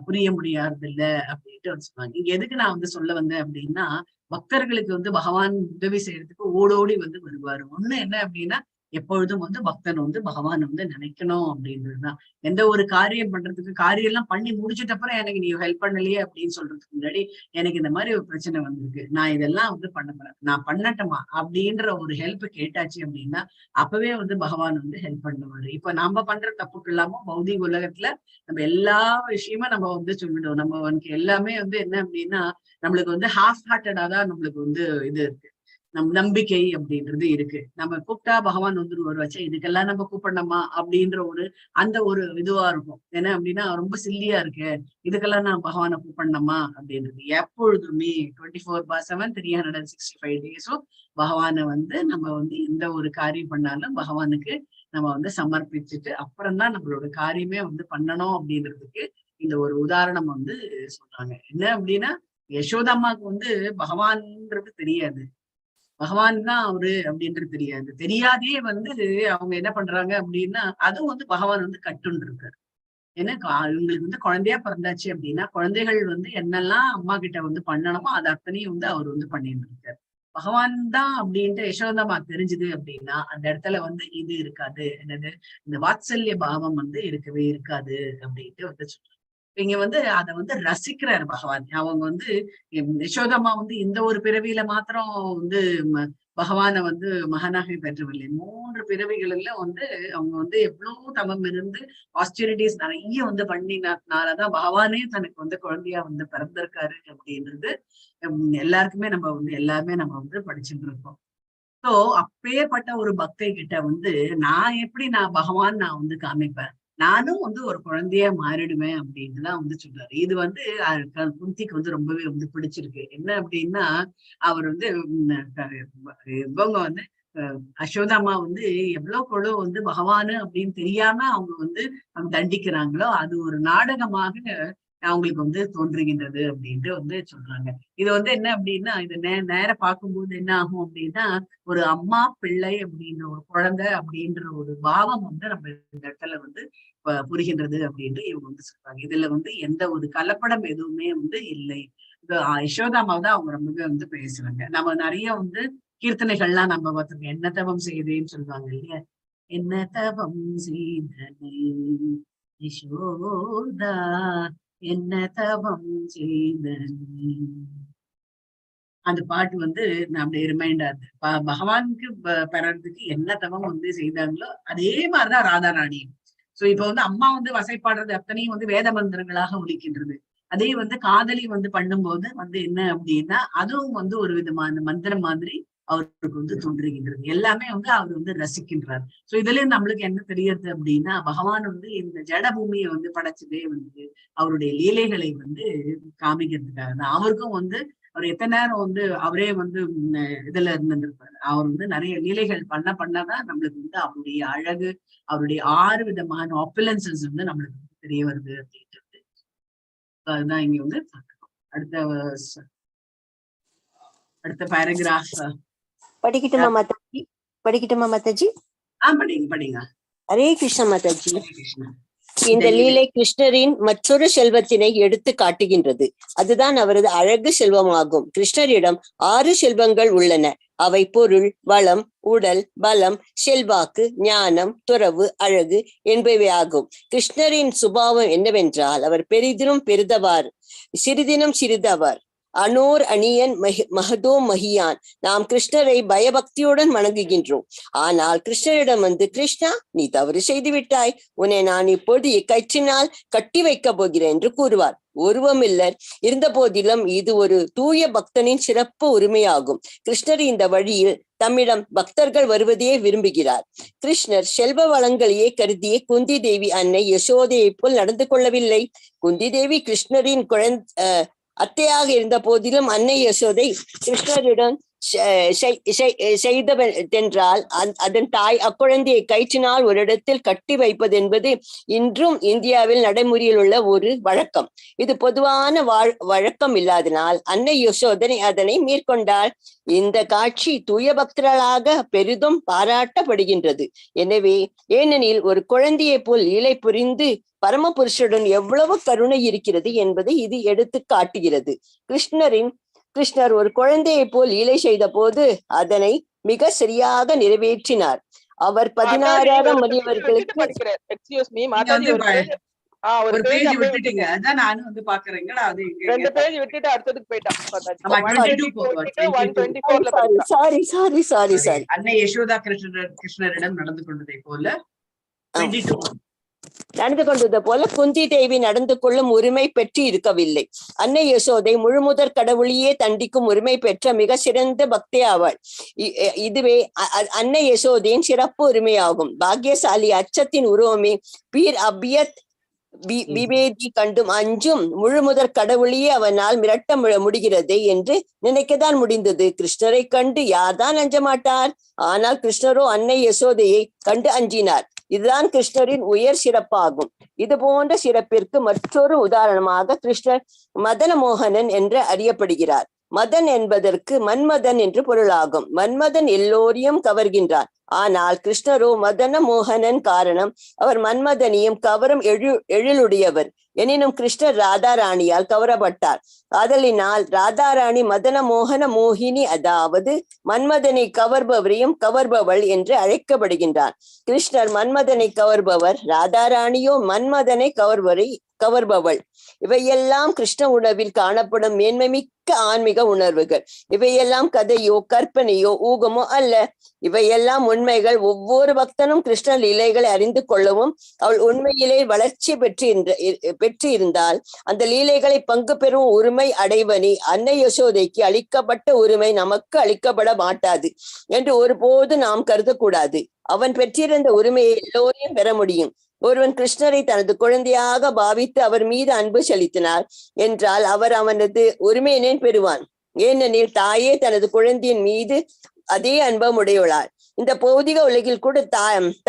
புரிய முடியாது இல்ல அப்படின்ட்டு வந்து சொன்னாங்க. இங்க எதுக்கு நான் வந்து சொல்ல வந்தேன் அப்படின்னா, பக்தர்களுக்கு வந்து பகவான் உதவி செய்யறதுக்கு ஓடோடி வந்து வருவாரு. ஒண்ணு என்ன அப்படின்னா எப்பொழுதும் வந்து பக்தன் வந்து பகவான் வந்து நினைக்கணும் அப்படின்றதுதான். எந்த ஒரு காரியம் பண்றதுக்கு காரியம் எல்லாம் பண்ணி முடிச்சிட்ட அப்புறம் எனக்கு நீ ஹெல்ப் பண்ணலையே அப்படின்னு சொல்றதுக்கு முன்னாடி எனக்கு இந்த மாதிரி ஒரு பிரச்சனை வந்திருக்கு, நான் இதெல்லாம் வந்து பண்ண போறேன், நான் பண்ணட்டுமா அப்படின்ற ஒரு ஹெல்ப் கேட்டாச்சு அப்படின்னா அப்பவே வந்து பகவான் வந்து ஹெல்ப் பண்ணுவாரு. இப்ப நாம பண்ற தப்புக்கு இல்லாம பௌதிக உலகத்துல நம்ம எல்லா விஷயமும் நம்ம வந்து சொல்லிடுவோம். நம்ம வந்து எல்லாமே வந்து என்ன அப்படின்னா நம்மளுக்கு வந்து ஹாஃப் ஹார்ட்டடா தான் நம்மளுக்கு வந்து இது இருக்கு, நம்பிக்கை அப்படின்றது இருக்கு. நம்ம கூப்பிட்டா பகவான் வந்துருவாரு, வச்சா இதுக்கெல்லாம் நம்ம கூப்பிடணுமா அப்படின்ற அந்த ஒரு இதுவா இருக்கும். ஏன்னா அப்படின்னா ரொம்ப சில்லியா இருக்கு, இதுக்கெல்லாம் நான் பகவானை கூப்பிடணுமா அப்படின்றது. எப்பொழுதுமே 24/7 365 டேஸும் பகவானை வந்து நம்ம வந்து எந்த ஒரு காரியம் பண்ணாலும் பகவானுக்கு நம்ம வந்து சமர்ப்பிச்சுட்டு அப்புறம் தான் நம்மளோட காரியமே வந்து பண்ணணும் அப்படின்றதுக்கு இந்த ஒரு உதாரணம் வந்து சொல்றாங்க. என்ன அப்படின்னா யசோதம்மாவுக்கு வந்து பகவான்ன்றது தெரியாது, பகவான் தான் அவரு அப்படின்றது தெரியாது. தெரியாதே வந்து அவங்க என்ன பண்றாங்க அப்படின்னா அதுவும் வந்து பகவான் வந்து கட்டுன்னு இருக்காரு. ஏன்னா இவங்களுக்கு வந்து குழந்தையா பிறந்தாச்சு அப்படின்னா குழந்தைகள் வந்து என்னெல்லாம் அம்மா கிட்ட வந்து பண்ணணுமோ அது அத்தனையும் வந்து அவர் வந்து பண்ணிட்டு இருக்காரு. பகவான் தான் அப்படின்ட்டு யசோதமா தெரிஞ்சுது அப்படின்னா அந்த இடத்துல வந்து இது இருக்காது, என்னது இந்த வாத்சல்ய பாவம் வந்து இருக்கவே இருக்காது அப்படின்ட்டு வந்து சொல்றாங்க. இங்க வந்து அதை வந்து ரசிக்கிறார் பகவான். அவங்க வந்து யசோதம்மா வந்து இந்த ஒரு பிறவியில மாத்திரம் வந்து பகவானை வந்து மகனாக பெற்றவில்லை, 3 பிறவிகளில வந்து அவங்க வந்து எவ்வளவு தவம் இருந்து ஆஸ்டிரிட்டிஸ் நிறைய வந்து பண்ணினாலதான் பகவானே தனக்கு வந்து குழந்தையா வந்து பிறந்திருக்காரு அப்படின்றது எல்லாருக்குமே நம்ம வந்து எல்லாமே நம்ம வந்து படிச்சுட்டு இருக்கோம். சோ அப்பேற்பட்ட ஒரு பக்தை கிட்ட வந்து நான் பகவான் நான் வந்து காமிப்பேன், நானும் வந்து ஒரு குழந்தையா மாறிடுவேன் அப்படின்ட்டுதான் வந்து சொல்றாரு. இது வந்து குந்திக்கு வந்து ரொம்பவே வந்து பிடிச்சிருக்கு. என்ன அப்படின்னா அவர் வந்து இவங்க வந்து யசோதாம்மா வந்து எவ்வளவு வந்து பகவானு அப்படின்னு தெரியாம அவங்க வந்து தண்டிக்கிறாங்களோ அது ஒரு நாடகமாக அவங்களுக்கு வந்து தோன்றுகின்றது அப்படின்ட்டு வந்து சொல்றாங்க. இது வந்து என்ன அப்படின்னா இது நேர பார்க்கும்போது என்ன ஆகும் அப்படின்னா ஒரு அம்மா பிள்ளை அப்படின்ற ஒரு குழந்தை அப்படின்ற ஒரு பாவம் வந்து நம்ம இந்த இடத்துல வந்து புரிகின்றது அப்படின்ட்டு இவங்க வந்து சொல்றாங்க. இதுல வந்து எந்த ஒரு கலப்படம் எதுவுமே வந்து இல்லை. யசோதாமாவை தான் அவங்க ரொம்பவே வந்து பேசுறாங்க. நம்ம நிறைய வந்து கீர்த்தனைகள்லாம் நம்ம பார்த்திருக்கோம். என்ன தவம் செய்தேன்னு சொல்லுவாங்க இல்லையா, என்ன தவம் செய்தனை யசோதா, என்ன தவம் செய்தனை. அந்த பாட்டு வந்து நம்மளுடைய ரிமைண்டர். பகவானுக்கு பெறறதுக்கு என்ன தவம் வந்து செய்தாங்களோ அதே மாதிரிதான் ராதாராணியும். சோ இப்ப வந்து அம்மா வந்து வசைப்பாடுறது அத்தனையும் வந்து வேத மந்திரங்களாக ஒலிக்கின்றது. அதே வந்து காதலி வந்து பண்ணும்போது வந்து என்ன அப்படின்னா அதுவும் வந்து ஒரு விதமான மந்திரம் மாதிரி அவருக்கு வந்து தோன்றுகின்றது. எல்லாமே வந்து அவர் வந்து ரசிக்கின்றார். சோ இதுல நம்மளுக்கு என்ன தெரியுது அப்படின்னா பகவான் வந்து இந்த ஜட பூமியை வந்து படைச்சதே வந்து அவருடைய லீலைகளை வந்து காமிக்கிறதுக்காக தான். அவருக்கும் வந்து அவர் எத்தனை நேரம் வந்து அவரே வந்து இதுல இருந்திருப்பாரு. அவர் வந்து நிறைய லீலைகள் பண்ணதான் நம்மளுக்கு வந்து அவருடைய அழகு, அவருடைய 6 விதமான ஆப்புலன்சஸ் வந்து நம்மளுக்கு தெரிய வருது அப்படின்ட்டு. அதுதான் இங்க வந்து அடுத்த பேராகிராஃப் படிக்கட்டுமா மாதாஜி? படிங்க. ஹரே கிருஷ்ண மாதாஜி. ஹரே கிருஷ்ணா. இந்த லீலை கிருஷ்ணரின் மற்றொரு செல்வத்தினை எடுத்து காட்டுகின்றது. அதுதான் அவரது அழகு செல்வமாகும். கிருஷ்ணரிடம் 6 செல்வங்கள் உள்ளன. அவை பொருள், வளம், உடல், பலம், செல்வாக்கு, ஞானம், துறவு, அழகு என்பவையாகும். கிருஷ்ணரின் சுபாவம் என்னவென்றால் அவர் பெரிதினும் பெரிதவார், சிறிதினும் சிறிதவார், அனோர் அணியன் மகதோ மகியான். நாம் கிருஷ்ணரை பயபக்தியுடன் வணங்குகின்றோம். ஆனால் கிருஷ்ணரிடம் வந்து, கிருஷ்ணா, நீ தவறு செய்து விட்டாய், உன்னை நான் இப்போது கயிற்றினால் கட்டி வைக்கப் போகிறேன் என்று கூறுவார். உருவமில்லர். இருந்த போதிலும் இது ஒரு தூய பக்தனின் சிறப்பு உரிமையாகும். கிருஷ்ணர் இந்த வழியில் தம்மிடம் பக்தர்கள் வருவதையே விரும்புகிறார். கிருஷ்ணர் செல்வ வளங்களையே கருதிய குந்தி தேவி அன்னை யசோதையை போல் நடந்து கொள்ளவில்லை. குந்தி தேவி கிருஷ்ணரின் அத்தையாக இருந்த போதிலும் அன்னை யசோதை கிருஷ்ணரிடம் செய்ததென்றால் அதன் தாய் அக்குழந்தையை கயிற்றினால் ஒரு இடத்தில் கட்டி வைப்பது என்பது இன்றும் இந்தியாவில் நடைமுறையில் உள்ள ஒரு வழக்கம். இது பொதுவான வழக்கம் இல்லாதனால் அன்னை யசோதனை அதனை மேற்கொண்டாள். இந்த காட்சி தூய பக்தர்களாக பெரிதும் பாராட்டப்படுகின்றது. எனவே ஏனெனில் ஒரு குழந்தையை போல் லீலை புரிந்து பரமபுருஷருடன் எவ்வளவு கருணை இருக்கிறது என்பதை இது எடுத்து காட்டுகிறது. கிருஷ்ணர் ஒரு குழந்தையை போல் லீலை செய்த போது அதனை மிக சரியாக நிறைவேற்றினார். அவர் 16,000 மனிதர்களுக்கு அன்னை யசோதா கிருஷ்ணரிடம் நடந்து கொண்டதை போல நடந்து கொண்டது போல குந்தி தேவி நடந்து கொள்ளும் உரிமை பெற்று இருக்கவில்லை. அன்னை யசோதை முழுமுதற் கடவுளையே தண்டிக்கும் உரிமை பெற்ற மிக சிறந்த பக்தி ஆவாள். இதுவே அன்னை யசோதையின் சிறப்பு உரிமையாகும். பாக்யசாலி அச்சத்தின் உருவமே பீர் அபியத் விவேதி கண்டும் அஞ்சும் முழுமுதற் கடவுளையே அவனால் மிரட்ட முடிகிறது என்று நினைக்கத்தான் முடிந்தது. கிருஷ்ணரை கண்டு யார்தான் அஞ்ச மாட்டார்? ஆனால் கிருஷ்ணரோ அன்னை யசோதையை கண்டு அஞ்சினார். இதுதான் கிருஷ்ணரின் உயர் சிறப்பாகும். இது போன்ற சிறப்பிற்கு மற்றொரு உதாரணமாக கிருஷ்ணர் மதன மோகனன் என்று அறியப்படுகிறார். மதன் என்பதற்கு மன்மதன் என்று பொருளாகும். மன்மதன் எல்லோரையும் கவர்கின்றான். ஆனால் கிருஷ்ணரோ மதன மோகனன் காரணம் அவர் மன்மதனியும் கவரும் எழிலுடையவர். எனினும் கிருஷ்ணர் ராதாராணியால் கவரப்பட்டார். ஆதலினால் ராதாராணி மதன மோகன மோகினி, அதாவது மன்மதனை கவர்பவரையும் கவர்பவள் என்று அழைக்கப்படுகின்றார். கிருஷ்ணர் மன்மதனை கவர்பவர், ராதாராணியோ மன்மதனை கவர்பவள். இவையெல்லாம் கிருஷ்ண உணவில் காணப்படும் மேன்மைமிக்க ஆன்மீக உணர்வுகள். இவையெல்லாம் கதையோ கற்பனையோ ஊகமோ அல்ல. இவையெல்லாம் உண்மைகள். ஒவ்வொரு பக்தனும் கிருஷ்ண லீலைகளை அறிந்து கொள்ளவும் அவள் உண்மையிலே வளர்ச்சி பெற்று இருந்தால் அந்த லீலைகளை பங்கு பெறும் உரிமை அடைவனி அன்னை யசோதைக்கு அளிக்கப்பட்ட உரிமை நமக்கு அளிக்கப்பட மாட்டாது என்று ஒருபோது நாம் கருதக்கூடாது. அவன் பெற்றிருந்த உரிமையை எல்லோரையும் பெற முடியும். ஒருவன் கிருஷ்ணரை தனது குழந்தையாக பாவித்து அவர் மீது அன்பு செலுத்தினார் என்றால் அவர் அவனது உரிமையினை பெறுவான். ஏனெனில் தாயே தனது குழந்தையின் மீது அதே அன்பம் உடையவளார். இந்த பௌதிக உலகில் கூட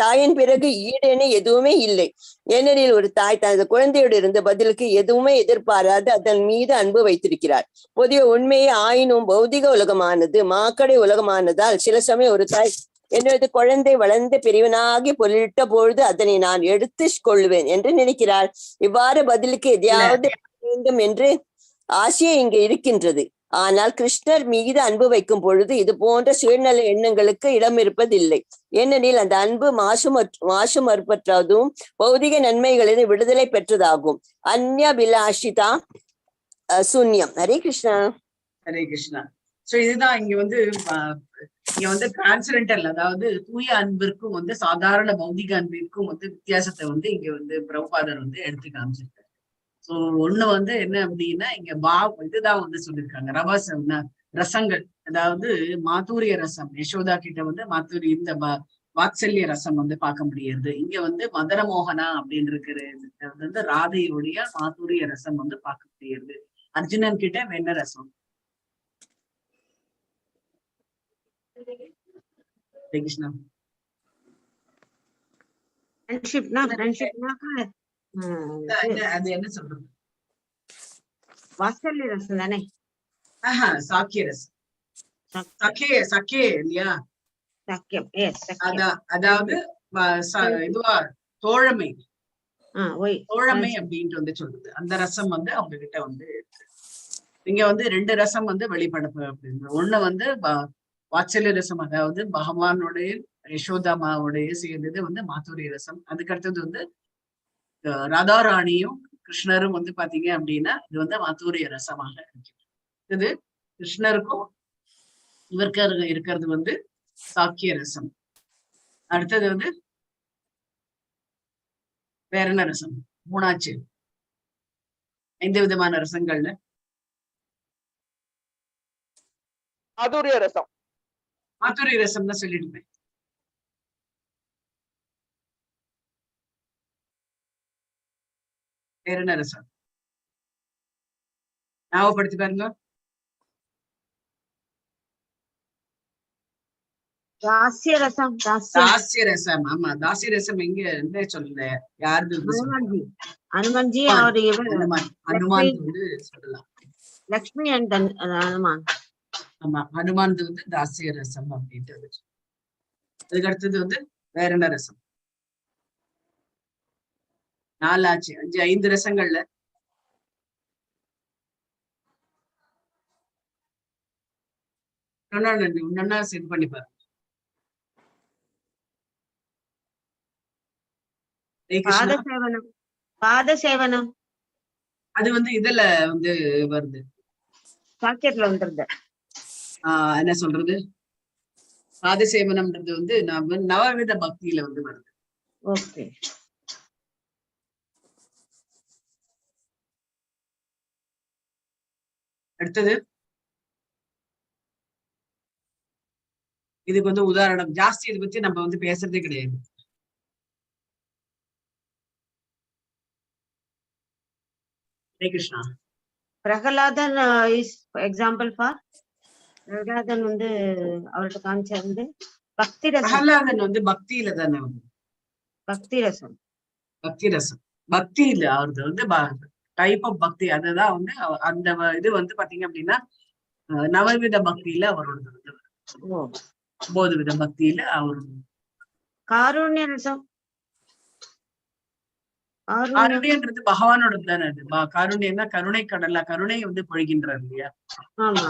தாயின் பிறகு ஈடென எதுவுமே இல்லை. ஏனெனில் ஒரு தாய் தனது குழந்தையோடு இருந்த பதிலுக்கு எதுவுமே எதிர்பாராது அதன் மீது அன்பு வைத்திருக்கிறார். பொதுவ உண்மையே ஆயினும் பௌதிக உலகமானது மாக்கடை உலகமானதால் சில சமயம் ஒரு தாய் என்னது குழந்தை வளர்ந்து பெரியவனாகி பொருளிட்ட பொழுது அதனை நான் எடுத்து கொள்வேன் என்று நினைக்கிறார். இவ்வாறு பதிலுக்கு எதையாவது வேண்டும் என்று ஆசையே இங்கு இருக்கின்றது. ஆனால் கிருஷ்ணர் மீது அன்பு வைக்கும் பொழுது இது போன்ற சுயநல எண்ணங்களுக்கு இடம் இருப்பதில்லை. ஏனெனில் அந்த அன்பு மாசு மறுப்பற்றதும் பௌதிக நன்மைகளின் விடுதலை பெற்றதாகும். அந்நியபிலாஷிதா சூன்யம். ஹரே கிருஷ்ணா. ஹரே கிருஷ்ணா. சோ இதுதான் இங்க வந்து டிரான்ஸ்ஜெண்டல், அதாவது தூய அன்பிற்கும் வந்து சாதாரண பௌதிக அன்பிற்கும் வந்து வித்தியாசத்தை வந்து இங்க வந்து பிரபுபாதர் வந்து எடுத்து காமிச்சிருக்காரு. சோ ஒண்ணு வந்து என்ன அப்படின்னா இங்க இதுதான் வந்து சொல்லியிருக்காங்க ரசங்கள், அதாவது மாதுரிய ரசம். யசோதா கிட்ட வந்து இந்த வாத்சல்ய ரசம் வந்து பார்க்க முடியாது. இங்க வந்து மதன மோகனா அப்படின்னு இருக்கிற வந்து ராதையுடைய மாதுரிய ரசம் வந்து பார்க்க முடியாது. அர்ஜுனன் கிட்ட வெண்ண ரசம். கிருஷ்ணா அது என்ன சொல்றது? வாத்சல்ய ரசம் தானே? சாக்கிய ரசம். சக்கே இல்லையா? Sakyam. Yes, Sakyam. அதாவது இதுவா தோழமை தோழமை Why? அப்படின்ட்டு வந்து சொல்லுது. அந்த ரசம் வந்து அவங்க கிட்ட வந்து இங்க வந்து 2 ரசம் வந்து வெளிப்படுப்பு அப்படின்னு. ஒண்ணு வந்து வாத்சல்ய ரசம், அதாவது பகவானுடைய யசோதாமாவுடைய சேர்ந்தது வந்து மாதுரிய ரசம். அதுக்கு அடுத்தது வந்து ராதாராணியும் கிருஷ்ணரும் வந்து பாத்தீங்க அப்படின்னா இது வந்து மாதுரிய ரசமாக இருக்கு. இது கிருஷ்ணருக்கும் இவருக்கு இருக்கிறது வந்து சாக்கிய ரசம். அடுத்தது வந்து வேற என்ன ரசம்? 3ஆச்சு. 5 விதமான ரசங்கள்ல மாதுரிய ரசம். மாதுரிய ரசம் தான் சொல்லிடுவேன். வேற என்ன ரசம் ஞாபகப்படுத்தி பாருங்க. தாஸ்ய ரசம். தாஸ்ய ரசம். ஆமா, தாஸ்ய ரசம் எங்க என்ன சொல்லல, யாரு ஹனுமான்ஜி ஹனுமான் வந்து சொல்லலாம். லக்ஷ்மி அண்ட் ஹனுமான். ஆமா, ஹனுமான் வந்து தாஸ்ய ரசம் அப்படின்ட்டு. அதுக்கு அடுத்தது வந்து வேற என்ன ரசம்? 4 ஆச்சு. 5 ரசங்கள்ல ஒன்னா செட் பண்ணி பாருங்க. பாதசேவனம் அது வந்து இதுல வந்து வருது, சாக்கியத்துல வந்துருது. என்ன சொல்றது, பாதசேவனம்ன்றது வந்து நவவித பக்தியில வந்து வருது. ஓகே. அடுத்தது இதுக்கு வந்து உதாரணம் ஜாஸ்தி, இதை பத்தி நம்ம வந்து பேசுறதே கிடையாது. Hare Krishna. Prahladan is example for. Prahladan வந்து அவர்கிட்ட காமிச்சது வந்து பக்தி ரசம். பிரகலாதன் வந்து பக்தியில தானே வந்து பக்தி ரசம். பக்தி ரசம் பக்தி இல்ல, அவரது வந்து டைப் ஆஃப் பக்தி. அதுதான் வந்து அந்த இது வந்து பாத்தீங்க அப்படின்னா நவவித பக்தியில அவரோடது வந்து 9 வித பக்தியில அவரோட. காருண்ய ரசம். காருண்யன்றது பகவானோட தானே. அது காருண்யம்னா கருணை கடலா, கருணை வந்து பொழிகின்றார் இல்லையா. ஆமா,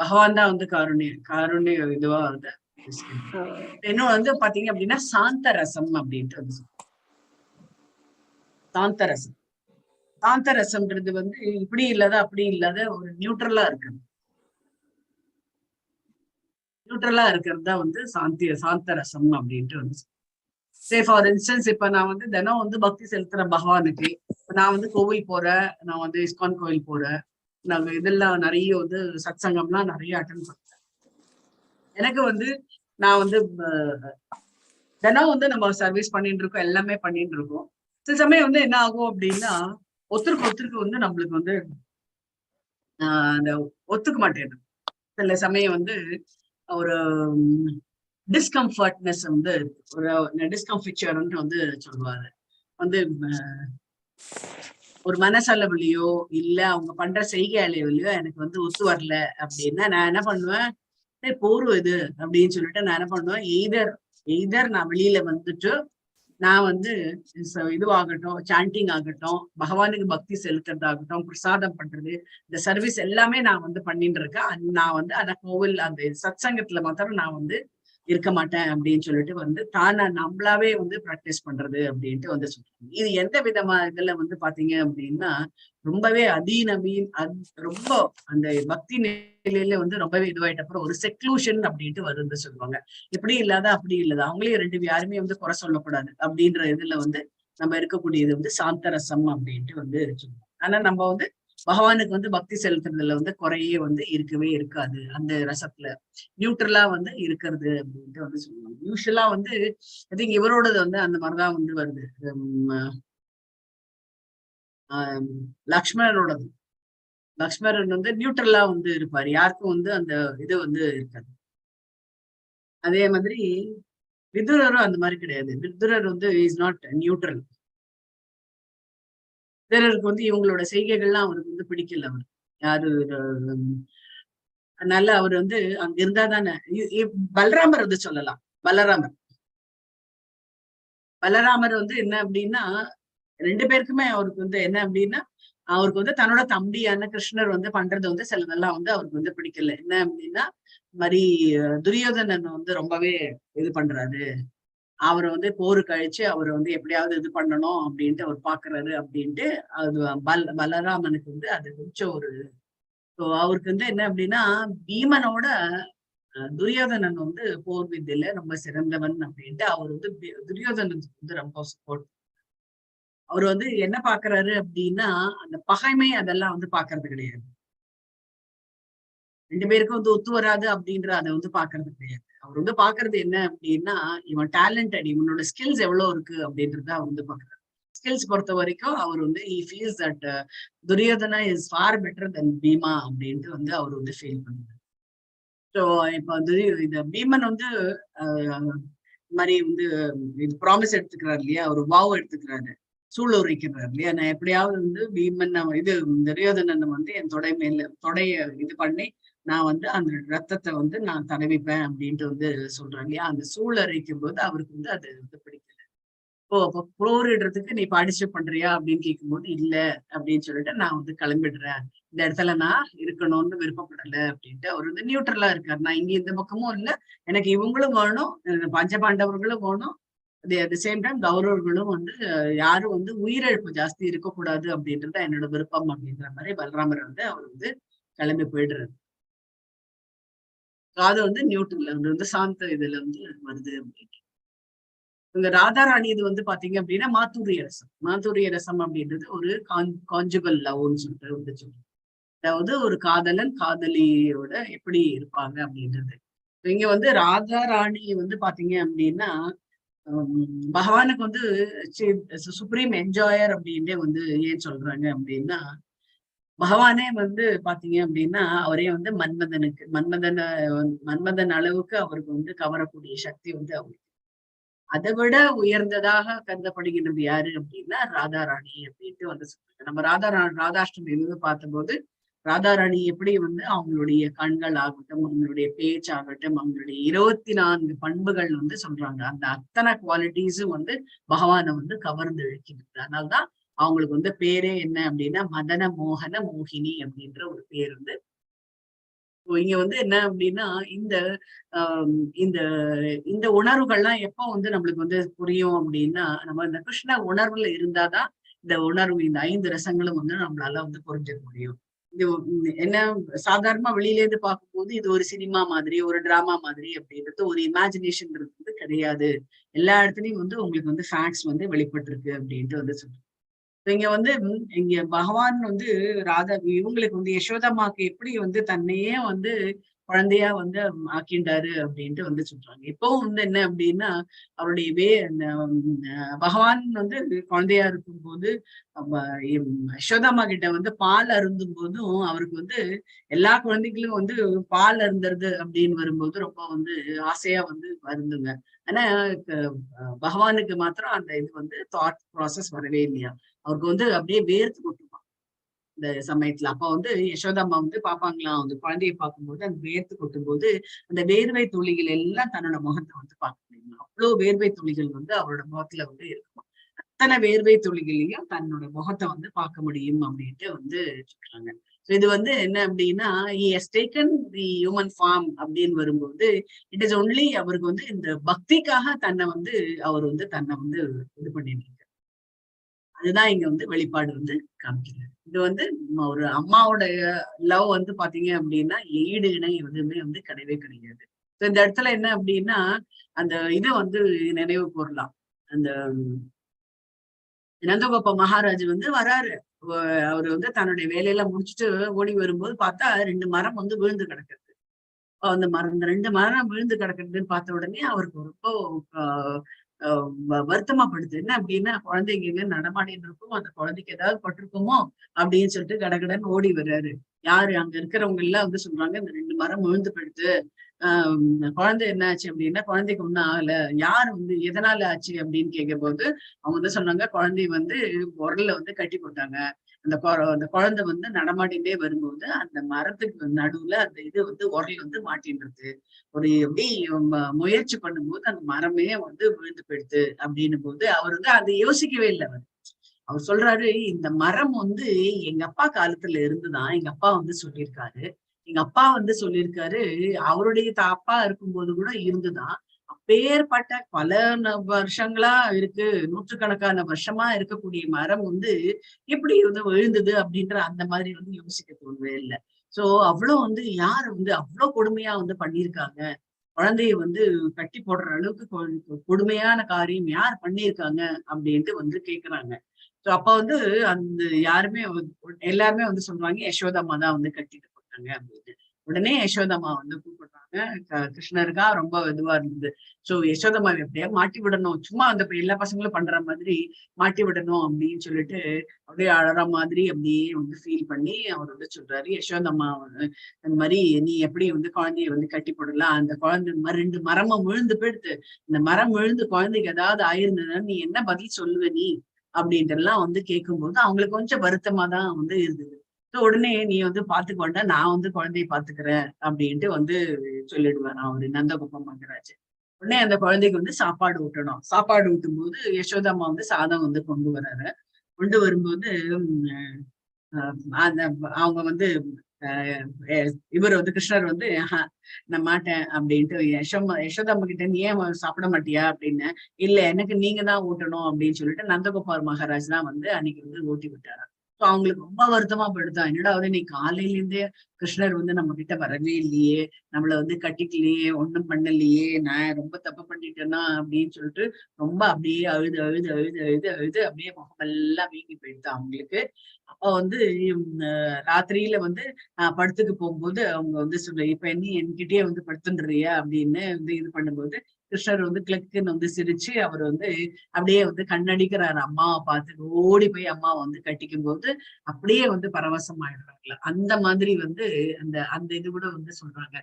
பகவான் தான் வந்து காருண்ய இதுவா வந்து. இன்னும் வந்து பாத்தீங்க அப்படின்னா சாந்த ரசம் அப்படின்ட்டு வந்து சாந்த ரசம். சாந்த ரசம்ன்றது வந்து இப்படி இல்லாத அப்படி இல்லாத ஒரு நியூட்ரலா இருக்கு. நியூட்ரலா இருக்கிறது தான் வந்து சாந்த ரசம் அப்படின்ட்டு வந்து. சே ஃபார் இன்ஸ்டன்ஸ், இப்ப நான் வந்து தினம் வந்து பக்தி செலுத்துறேன் பகவானுக்கு. நான் வந்து கோவில் போறேன், நான் வந்து இஸ்கான் கோவில் போறேன், நாங்க இதெல்லாம் நிறைய வந்து சத்சங்கம்லாம் நிறைய அட்டென்ட் பண்றேன். எனக்கு வந்து நான் வந்து தினம் வந்து நம்ம சர்வீஸ் பண்ணிட்டு இருக்கோம், எல்லாமே பண்ணிட்டு இருக்கோம். சில சமயம் வந்து என்ன ஆகும் அப்படின்னா ஒருத்தருக்கு வந்து நம்மளுக்கு வந்து அந்த ஒத்துக்க மாட்டேங்குது. சில சமயம் வந்து ஒரு டிஸ்கம்ஃபர்ட்னஸ் வந்து ஒரு டிஸ்கம்ஃபிச்சர்ன்னு வந்து சொல்லுவாரு. வந்து ஒரு மனசளவுலையோ இல்ல அவங்க பண்ற செய்கையாலையோ எனக்கு வந்து ஒத்து வரல அப்படின்னா நான் என்ன பண்ணுவேன், போர்வம் இது அப்படின்னு சொல்லிட்டு நான் என்ன பண்ணுவேன், எய்தர் நான் வெளியில வந்துட்டு நான் வந்து இதுவாகட்டும், சாண்டிங் ஆகட்டும், பகவானுக்கு பக்தி செலுத்துறதாகட்டும், பிரசாதம் பண்றது, இந்த சர்வீஸ் எல்லாமே நான் வந்து பண்ணிட்டு இருக்கேன். நான் வந்து அந்த கோவில் அந்த சத்சங்கத்துல மாத்திரம் நான் வந்து இருக்க மாட்டேன் அப்படின்னு சொல்லிட்டு வந்து தானே நம்மளாவே வந்து பிராக்டிஸ் பண்றது அப்படின்ட்டு வந்து சொல்றாங்க. இது எந்த விதமா இதுல வந்து பாத்தீங்க அப்படின்னா ரொம்பவே ரொம்ப அந்த பக்தி நிலையில வந்து ரொம்பவே இதுவாயிட்ட அப்புறம் ஒரு செக்லூஷன் அப்படின்ட்டு வருது சொல்லுவாங்க. இப்படி இல்லாத அப்படி இல்லாத அவங்களே யாருமே வந்து குறை சொல்லக்கூடாது அப்படின்ற இதுல வந்து நம்ம இருக்கக்கூடியது வந்து சாந்தரசம் அப்படின்ட்டு வந்து சொல்லுவாங்க. ஆனா நம்ம வந்து பகவானுக்கு வந்து பக்தி செலுத்துறதுல வந்து குறையே வந்து இருக்கவே இருக்காது. அந்த ரசத்துல நியூட்ரலா வந்து இருக்கிறது அப்படின்ட்டு வந்து சொல்லுவாங்க. யூஸ்வலா வந்து ஐ திங்க் இவரோடது வந்து அந்த மாதிரிதான் வந்து வருது. லக்ஷ்மணனோடது, லக்ஷ்மணன் வந்து நியூட்ரலா வந்து இருப்பாரு, யாருக்கும் வந்து அந்த இது வந்து இருக்காது. அதே மாதிரி விதுரரும் அந்த மாதிரி கிடையாது. விதுரர் வந்து இஸ் நாட் நியூட்ரல். விதுரருக்கு வந்து இவங்களோட செய்கைகள்லாம் அவருக்கு வந்து பிடிக்கல. அவர் யாரு அதனால அவர் வந்து அங்க இருந்தா தானே. பலராமர் வந்து சொல்லலாம். பலராமர் வந்து என்ன அப்படின்னா 2 பேருக்குமே அவருக்கு வந்து என்ன அப்படின்னா, அவருக்கு வந்து தன்னோட தம்பியான கிருஷ்ணர் வந்து பண்றது வந்து சிலதெல்லாம் வந்து அவருக்கு வந்து பிடிக்கல. என்ன அப்படின்னா, மாதிரி துரியோதனன் வந்து ரொம்பவே இது பண்றாரு. அவரை வந்து போருக்கு அழிச்சு அவரை வந்து எப்படியாவது இது பண்ணணும் அப்படின்ட்டு அவர் பாக்குறாரு அப்படின்ட்டு அது பலராமனுக்கு வந்து அது கொஞ்சம் ஒரு அவருக்கு வந்து என்ன அப்படின்னா பீமனோட துரியோதனன் வந்து போர் வித்தையில ரொம்ப சிறந்தவன் அப்படின்ட்டு அவர் வந்து துரியோதனனுக்கு வந்து ரொம்ப சப்போர்ட். அவர் வந்து என்ன பாக்குறாரு அப்படின்னா அந்த பகைமை அதெல்லாம் வந்து பாக்குறது கிடையாது. 2 பேருக்கும் வந்து ஒத்து வராது அப்படின்ற அதை வந்து பாக்குறது கிடையாது. அவர் வந்து பாக்குறது என்ன அப்படின்னா இவன் டேலண்டட், இவனோட ஸ்கில்ஸ் எவ்வளவு இருக்கு அப்படின்றத அவர் வந்து பாக்குறாரு. ஸ்கில்ஸ் பொறுத்த வரைக்கும் அவர் வந்து he feels that Duryodhana is far better then Bhima அப்படின்ட்டு வந்து அவர் வந்து ஃபீல் பண்ணுறாரு. ஸோ இப்ப வந்து இந்த பீமன் வந்து மாதிரி வந்து இது ப்ராமிஸ் எடுத்துக்கிறாரு இல்லையா, ஒரு வாவ் எடுத்துக்கிறாரு, சூளுரைக்கிறாரு இல்லையா, நான் எப்படியாவது வந்து பீமன் இது துரியோதனன் வந்து என் தொடைய இது பண்ணி நான் வந்து அந்த ரத்தத்தை வந்து நான் தடவிப்பேன் அப்படின்ட்டு வந்து சொல்றாங்க இல்லையா. அந்த சூளுரைக்கும் போது அவருக்கு வந்து அது வந்து பிடிக்கல. அப்போ போரிடுறதுக்கு நீ பார்ட்டிசிபேட் பண்றியா அப்படின்னு கேட்கும்போது இல்ல அப்படின்னு சொல்லிட்டு நான் வந்து கிளம்பிடுறேன், இந்த இடத்துல நான் இருக்கணும்னு விருப்பப்படல அப்படின்ட்டு அவர் வந்து நியூட்ரலா இருக்காரு. நான் இங்க இந்த பக்கமும் இல்ல, எனக்கு இவங்களும் வேணும், பஞ்சபாண்டவர்களும் வேணும், அட் தி சேம் டைம் கௌரவர்களும் வந்து யாரும் வந்து உயிரிழப்பு ஜாஸ்தி இருக்கக்கூடாது அப்படின்றது என்னோட விருப்பம் அப்படின்ற மாதிரி பலராமர் வந்து அவர் வந்து கிளம்பி போயிடுறாரு. அது வந்து நியூட்ரல் வந்து சாந்த இதுல வந்து வருது அப்படின்னு. இந்த ராதாராணி இது வந்து பாத்தீங்க அப்படின்னா மாத்தூரிய ரசம். மாத்தூரிய ரசம் அப்படின்றது ஒரு கான்ஜுகல் லவ்னு சொல்லிட்டு வந்து சொல்லுவோம். அதாவது ஒரு காதலன் காதலியோட எப்படி இருப்பாங்க அப்படின்றது. இங்க வந்து ராதாராணி வந்து பாத்தீங்க அப்படின்னா பகவானுக்கு வந்து சுப்ரீம் என்ஜாயர் அப்படின்ட்டே வந்து ஏன் சொல்றாங்க அப்படின்னா, பகவானே வந்து பாத்தீங்க அப்படின்னா அவரே வந்து மன்மதன் அளவுக்கு அவருக்கு வந்து கவரக்கூடிய சக்தி வந்து அவருக்கு. அதை விட உயர்ந்ததாக கருதப்படுகின்றது யாரு அப்படின்னா ராதாராணி அப்படின்ட்டு வந்து சொல்றாங்க. நம்ம ராதாஷ்டமி வந்து பார்த்தபோது ராதாராணி எப்படி வந்து அவங்களுடைய கண்கள் ஆகட்டும், அவங்களுடைய பேச்சாகட்டும், அவங்களுடைய 24 பண்புகள் வந்து சொல்றாங்க. அந்த அத்தனை குவாலிட்டிஸும் வந்து பகவானை வந்து கவர்ந்து இழுக்கின்றது. அதனால்தான் அவங்களுக்கு வந்து பேரே என்ன அப்படின்னா மதன மோகன மோகினி அப்படின்ற ஒரு பேர் வந்து. இங்க வந்து என்ன அப்படின்னா இந்த இந்த இந்த உணர்வுகள்லாம் எப்போ வந்து நம்மளுக்கு வந்து புரியும் அப்படின்னா நம்ம இந்த கிருஷ்ண உணர்வுல இருந்தாதான் இந்த உணர்வு, இந்த 5 ரசங்களும் வந்து நம்மளால வந்து புரிஞ்சுக்க முடியும். இது என்ன சாதாரணமா வெளியில இருந்து பார்க்கும்போது இது ஒரு சினிமா மாதிரி, ஒரு டிராமா மாதிரி அப்படின்றது ஒரு இமேஜினேஷன் வந்து கிடையாது. எல்லா இடத்துலயும் வந்து உங்களுக்கு வந்து ஃபேக்ட்ஸ் வந்து வெளிப்பட்டு இருக்கு அப்படின்ட்டு வந்து சொல்றேன். இங்க வந்து இங்க பகவான் வந்து இவங்களுக்கு வந்து யசோதம்மாக்கு எப்படி வந்து தன்னையே வந்து குழந்தையா வந்து ஆக்கின்றாரு அப்படின்ட்டு வந்து சொல்றாங்க. இப்பவும் வந்து என்ன அப்படின்னா அவருடைய பகவான் வந்து குழந்தையா இருக்கும்போது யசோதம்மா கிட்ட வந்து பால் அருந்தும் போதும் அவருக்கு வந்து எல்லா குழந்தைகளும் வந்து பால் அருந்துறது அப்படின்னு வரும்போது ரொம்ப வந்து ஆசையா வந்து வருந்துங்க. ஆனா பகவானுக்கு மாத்திரம் அந்த இது வந்து தாட் ப்ராசஸ் வரவே இல்லையா. அவருக்கு வந்து அப்படியே வேர்த்து கொட்டுமா இந்த சமயத்துல. அப்ப வந்து யசோதம்மா வந்து பாப்பாங்களாம், அந்த குழந்தைய பார்க்கும்போது அந்த வேர்த்து கொட்டும் போது அந்த வேர்வை துளிகள் எல்லாம் தன்னோட முகத்தை வந்து பார்க்க முடியுமா. அவ்வளவு வேர்வை துளிகள் வந்து அவரோட முகத்துல வந்து இருக்குமா. அத்தனை வேர்வை துளிகளையும் தன்னோட முகத்தை வந்து பார்க்க முடியும் அப்படின்ட்டு வந்து சொல்றாங்க. இது வந்து என்ன அப்படின்னா he has taken the human form அப்படின்னு வரும்போது இட் இஸ் ஒன்லி அவருக்கு வந்து இந்த பக்திக்காக தன்னை வந்து அவர் வந்து தன்னை வந்து இது பண்ணிட்டு. அதுதான் இங்க வந்து வெளிப்பாடு வந்து காமிக்கிறாரு. இது வந்து ஒரு அம்மாவோட லவ் வந்து பாத்தீங்க அப்படின்னா ஈடு இணை எதுவுமே வந்து கிடையவே கிடையாது. இந்த இடத்துல என்ன அப்படின்னா அந்த இதை வந்து நினைவு கூறலாம். அந்த நந்தகோப மகாராஜ் வந்து வராரு. அவரு வந்து தன்னுடைய வேலையெல்லாம் முடிச்சுட்டு ஓடி வரும்போது பார்த்தா 2 மரம் வந்து விழுந்து கிடக்குது. அந்த 2 மரம் விழுந்து கிடக்குறதுன்னு பார்த்த உடனே அவருக்கு ரொம்ப வருத்தமா படுது. என்ன அப்படின்னா குழந்தைங்க எங்க நடமாடிட்டு இருக்கும், அந்த குழந்தைக்கு ஏதாவது பட்டிருக்குமோ அப்படின்னு சொல்லிட்டு கடகடன்னு ஓடி வர்றாரு. யாரு அங்க இருக்கிறவங்க எல்லாம் வந்து சொல்றாங்க இந்த 2 மரம் விழுந்து போயிடுது, குழந்தை என்ன ஆச்சு அப்படின்னா குழந்தைக்கு ஒன்னும் ஆகல, யார் வந்து எதனால ஆச்சு அப்படின்னு கேட்கும் போது அவங்க வந்து சொன்னாங்க, குழந்தைய வந்து உரல்ல வந்து கட்டி போட்டாங்க. அந்த குழந்தை வந்து நடமாடிட்டே வரும்போது அந்த மரத்துக்கு நடுவுல அந்த இது வந்து உரல் வந்து மாட்டின்றது. ஒரு எப்படி முயற்சி பண்ணும்போது அந்த மரமே வந்து விழுந்து போயிடுது அப்படின்னும் போது அவர் வந்து அதை யோசிக்கவே இல்லை. அவர் சொல்றாரு, இந்த மரம் வந்து எங்க அப்பா காலத்துல இருந்துதான் எங்க அப்பா வந்து சொல்லியிருக்காரு. எங்க அப்பா வந்து சொல்லியிருக்காரு, அவருடைய அப்பா இருக்கும்போது கூட இருந்துதான். அப்பேற்பட்ட பல வருஷங்களா இருக்கு, நூற்றுக்கணக்கான வருஷமா இருக்கக்கூடிய மரம் வந்து எப்படி வந்து விழுந்தது அப்படின்ற அந்த மாதிரி வந்து யோசிக்க தோணவே இல்லை. சோ அவ்வளவு வந்து யார் வந்து அவ்வளவு கொடுமையா வந்து பண்ணியிருக்காங்க, குழந்தைய வந்து கட்டி போடுற அளவுக்கு கொடுமையான காரியம் யார் பண்ணியிருக்காங்க அப்படின்ட்டு வந்து கேக்குறாங்க. சோ அப்ப வந்து அந்த யாருமே எல்லாருமே வந்து சொல்றாங்க, யசோதம்மா தான் வந்து கட்டிட்டு போட்டாங்க அப்படின்னு. உடனே யசோதம்மா வந்து கூப்பிடுறாங்க. கிருஷ்ணருக்கா ரொம்ப இதுவா இருந்தது. சோ யசோதம்மா எப்படியா மாட்டி விடணும், சும்மா அந்த எல்லா பசங்களும் பண்ற மாதிரி மாட்டி விடணும் அப்படின்னு சொல்லிட்டு அப்படியே அழற மாதிரி அப்படியே வந்து ஃபீல் பண்ணி அவர் வந்து சொல்றாரு, யசோதம்மா அந்த மாதிரி நீ எப்படி வந்து குழந்தைய வந்து கட்டி போடலாம், அந்த குழந்தை 2 மரமும் விழுந்து போயிடுது, இந்த மரம் விழுந்து குழந்தைக்கு ஏதாவது ஆயிருந்ததுன்னா நீ என்ன பதில் சொல்லுவ நீ அப்படின்ட்டு எல்லாம் வந்து கேட்கும்போது அவங்களுக்கு கொஞ்சம் வருத்தமா தான் வந்து இருந்தது. உடனே நீ வந்து பாத்துக்க வேண்டாம், நான் வந்து குழந்தைய பாத்துக்கிறேன் அப்படின்ட்டு வந்து சொல்லிடுவார் அவரு நந்தகோபம் மகராஜ். உடனே அந்த குழந்தைக்கு வந்து சாப்பாடு ஊட்டணும். சாப்பாடு ஊட்டும் போது யசோதாம்மா வந்து சாதம் வந்து கொண்டு வர்றாரு. கொண்டு வரும்போது அந்த அவங்க வந்து இவர் வந்து கிருஷ்ணர் வந்து நான் மாட்டேன் அப்படின்ட்டு யசோதாம்மா கிட்ட நீ ஏன் சாப்பிட மாட்டியா அப்படின்னு. இல்ல எனக்கு நீங்க தான் ஊட்டணும் அப்படின்னு சொல்லிட்டு நந்தகோபால் மகாராஜ் தான் வந்து அன்னைக்கு வந்து ஊட்டி விட்டாரு. சோ அவங்களுக்கு ரொம்ப வருத்தமா போயிடுதா, என்னடா வந்து நீ காலையில இருந்தே கிருஷ்ணர் வந்து நம்ம கிட்ட வரவே இல்லையே, நம்மள வந்து கட்டிக்கலையே, ஒண்ணும் பண்ணலையே, நான் ரொம்ப தப்பு பண்ணிட்டேன்னா அப்படின்னு சொல்லிட்டு ரொம்ப அப்படியே அழுது அழுது அழுது அழுது அழுது அப்படியே முகமெல்லாம் வீங்கி போயிடுது அவங்களுக்கு. அப்ப வந்து ராத்திரியில வந்து படத்துக்கு போகும்போது அவங்க வந்து சொல்ல, இப்ப நீ என்கிட்டயே வந்து படுத்துன்றியா அப்படின்னு வந்து இது பண்ணும்போது கிருஷ்ணர் வந்து கிழக்குன்னு வந்து சிரிச்சு அவர் வந்து அப்படியே வந்து கண்ணடிக்கிறாரு அம்மாவை பார்த்து, ஓடி போய் அம்மாவை வந்து கட்டிக்கும் போது அப்படியே வந்து பரவசம் ஆயிடுறாங்கல்ல. அந்த மாதிரி வந்து அந்த அந்த இது கூட வந்து சொல்றாங்க.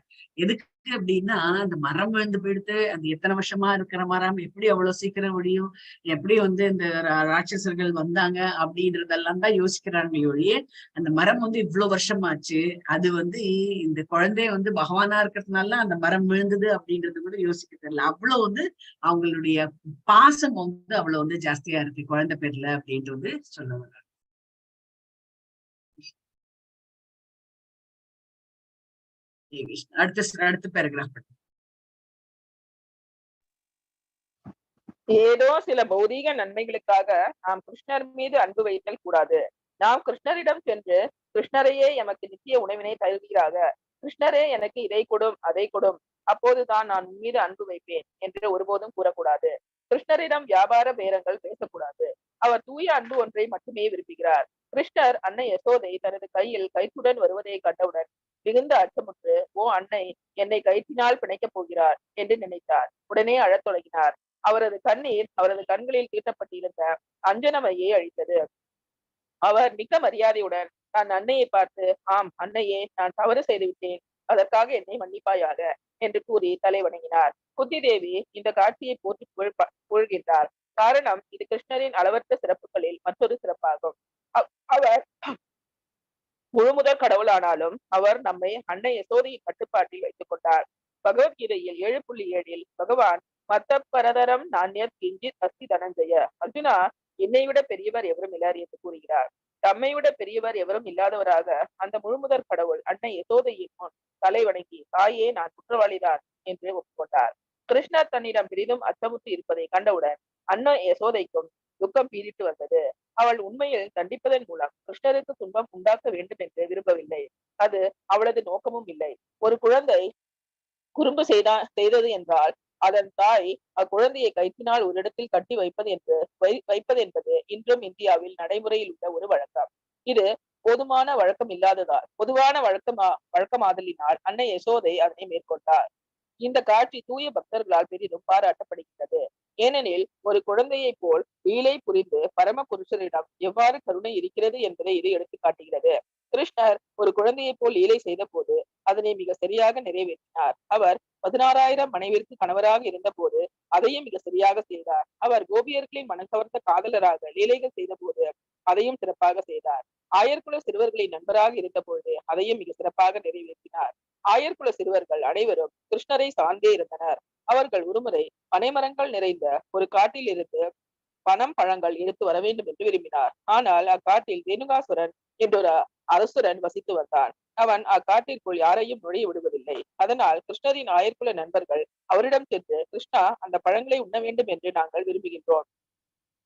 எதுக்கு அப்படின்னா அந்த மரம் விழுந்து போயிடுத்து, அந்த எத்தனை வருஷமா இருக்கிற மரம் எப்படி அவ்வளவு சீக்கிரம் ஒழியும், எப்படி வந்து இந்த ராட்சசர்கள் வந்தாங்க அப்படின்றதெல்லாம் தான் யோசிக்கிறாங்களே ஒழிய, அந்த மரம் வந்து இவ்வளவு வருஷமாச்சு, அது வந்து இந்த குழந்தைய வந்து பகவானா இருக்கிறதுனால அந்த மரம் விழுந்தது அப்படின்றது கூட யோசிக்க தெரியல. அவ்வளவு வந்து அவங்களுடைய பாசம் வந்து அவ்வளவு வந்து ஜாஸ்தியா இருக்கு குழந்தை பேர்ல அப்படின்றது சொல்ல வர்றாங்க. அடுத்த பேராகிராஃப். ஏதோ சில பௌதீக நன்மைகளுக்காக நாம் கிருஷ்ணர் மீது அன்பு வைத்தல் கூடாது. நாம் கிருஷ்ணரிடம் சென்று கிருஷ்ணரையே எமக்கு நித்திய உணவினை தருவீராக, கிருஷ்ணரே எனக்கு இதை கொடும் அதை கொடும், அப்போதுதான் நான் உன் மீது அன்பு வைப்பேன் என்று ஒருபோதும் கூறக்கூடாது. கிருஷ்ணரிடம் வியாபார பேரங்கள் பேசக்கூடாது. அவர் தூய அன்பு ஒன்றை மட்டுமே விரும்புகிறார். கிருஷ்ணர் அன்னை யசோதை தனது கையில் கயிற்றுடன் வருவதை கண்டவுடன் மிகுந்த அச்சமுற்று, ஓ அன்னை என்னை கயிற்றினால் பிணைக்கப் போகிறார் என்று நினைத்தார். உடனே அழத் தொடங்கினார். அவரது கண்ணீர் அவரது கண்களில் தீட்டப்பட்டிருந்த அஞ்சனமையை அழித்தது. அவர் மிக்க மரியாதையுடன் தன் அன்னையை பார்த்து, ஆம் அன்னையே, நான் தவறு செய்துவிட்டேன், அதற்காக என்னை மன்னிப்பாயாக என்று கூறி தலை வணங்கினார். குந்தி தேவி இந்த காட்சியை போற்றி புகழ்கின்றார். காரணம், இது கிருஷ்ணரின் அளவற்ற சிறப்புகளில் மற்றொரு சிறப்பாகும். அவர் முழுமுதற் கடவுளானாலும் அவர் நம்மை அன்னை யசோதையின் கட்டுப்பாட்டில் வைத்துக் கொண்டார். பகவத்கீதையில் 7.7 பகவான் மத்த பரதரம் நாண்யத் கிஞ்சித் அஸ்தி தனஞ்சய, அர்ஜுனா என்னை விட பெரியவர் எவரும் இல்லார் என்று கூறுகிறார். தம்மை விட பெரியவர் எவரும் இல்லாதவராக அந்த முழுமுதற் கடவுள் அன்னை யசோதையின் முன் தலை வணங்கி, தாயே நான் குற்றவாளிதான் என்று ஒப்புக்கொண்டார். கிருஷ்ணர் தன்னிடம் பெரிதும் அச்சமுற்று இருப்பதை கண்டவுடன் அன்னை யசோதைக்கும் துக்கம் பீடித்து வந்தது. அவள் உண்மையில் தண்டிப்பதன் மூலம் கிருஷ்ணருக்கு துன்பம் உண்டாக்க வேண்டும் என்று விரும்பவில்லை. அது அவளது நோக்கமும் இல்லை. ஒரு குழந்தை குறும்பு செய்தது என்றால் அதன் தாய் அக்குழந்தையை கயிற்றினால் ஒரு இடத்தில் கட்டி வைப்பது என்பது இன்றும் இந்தியாவில் நடைமுறையில் உள்ள ஒரு வழக்கம். இது பொதுவான வழக்கமாதலினால் அன்னை யசோதை அதனை மேற்கொண்டார். இந்த காட்சி தூய பக்தர்களால் பெரிதும் பாராட்டப்படுகின்றது. ஏனெனில் ஒரு குழந்தையை போல் லீலை புரிந்து பரம புருஷரிடம் எவ்வாறு கருணை இருக்கிறது என்பதை இது எடுத்து காட்டுகிறது. கிருஷ்ணர் ஒரு குழந்தையை போல் லீலை செய்த போது அதனை மிக சரியாக நிறைவேற்றினார். அவர் 16,000 மனைவிற்கு கணவராக இருந்த போது அதையும் மிக சரியாக செய்தார். அவர் கோபியர்களின் மனம் கவர்ந்த காதலராக லீலைகள் செய்த போது அதையும் சிறப்பாக செய்தார். ஆயர்குல சிறுவர்களின் நண்பராக இருந்த பொழுது அதையும் மிக சிறப்பாக நிறைவேற்றினார். ஆயர்குல சிறுவர்கள் அனைவரும் கிருஷ்ணரை சார்ந்தே இருந்தனர். அவர்கள் ஒருமுறை பனைமரங்கள் நிறைந்த ஒரு காட்டில் இருந்து பனம் பழங்கள் எடுத்து வர வேண்டும் என்று விரும்பினார். ஆனால் அக்காட்டில் ரேணுகாசுரன் என்றொரு அரசுரன் வசித்து வந்தான். அவன் அக்காட்டிற்குள் யாரையும் நுழைய விடுவதில்லை. அதனால் கிருஷ்ணரின் ஆயர்குல நண்பர்கள் அவரிடம் சென்று, கிருஷ்ணா, அந்த பழங்களை உண்ண வேண்டும் என்று நாங்கள் விரும்புகின்றோம்,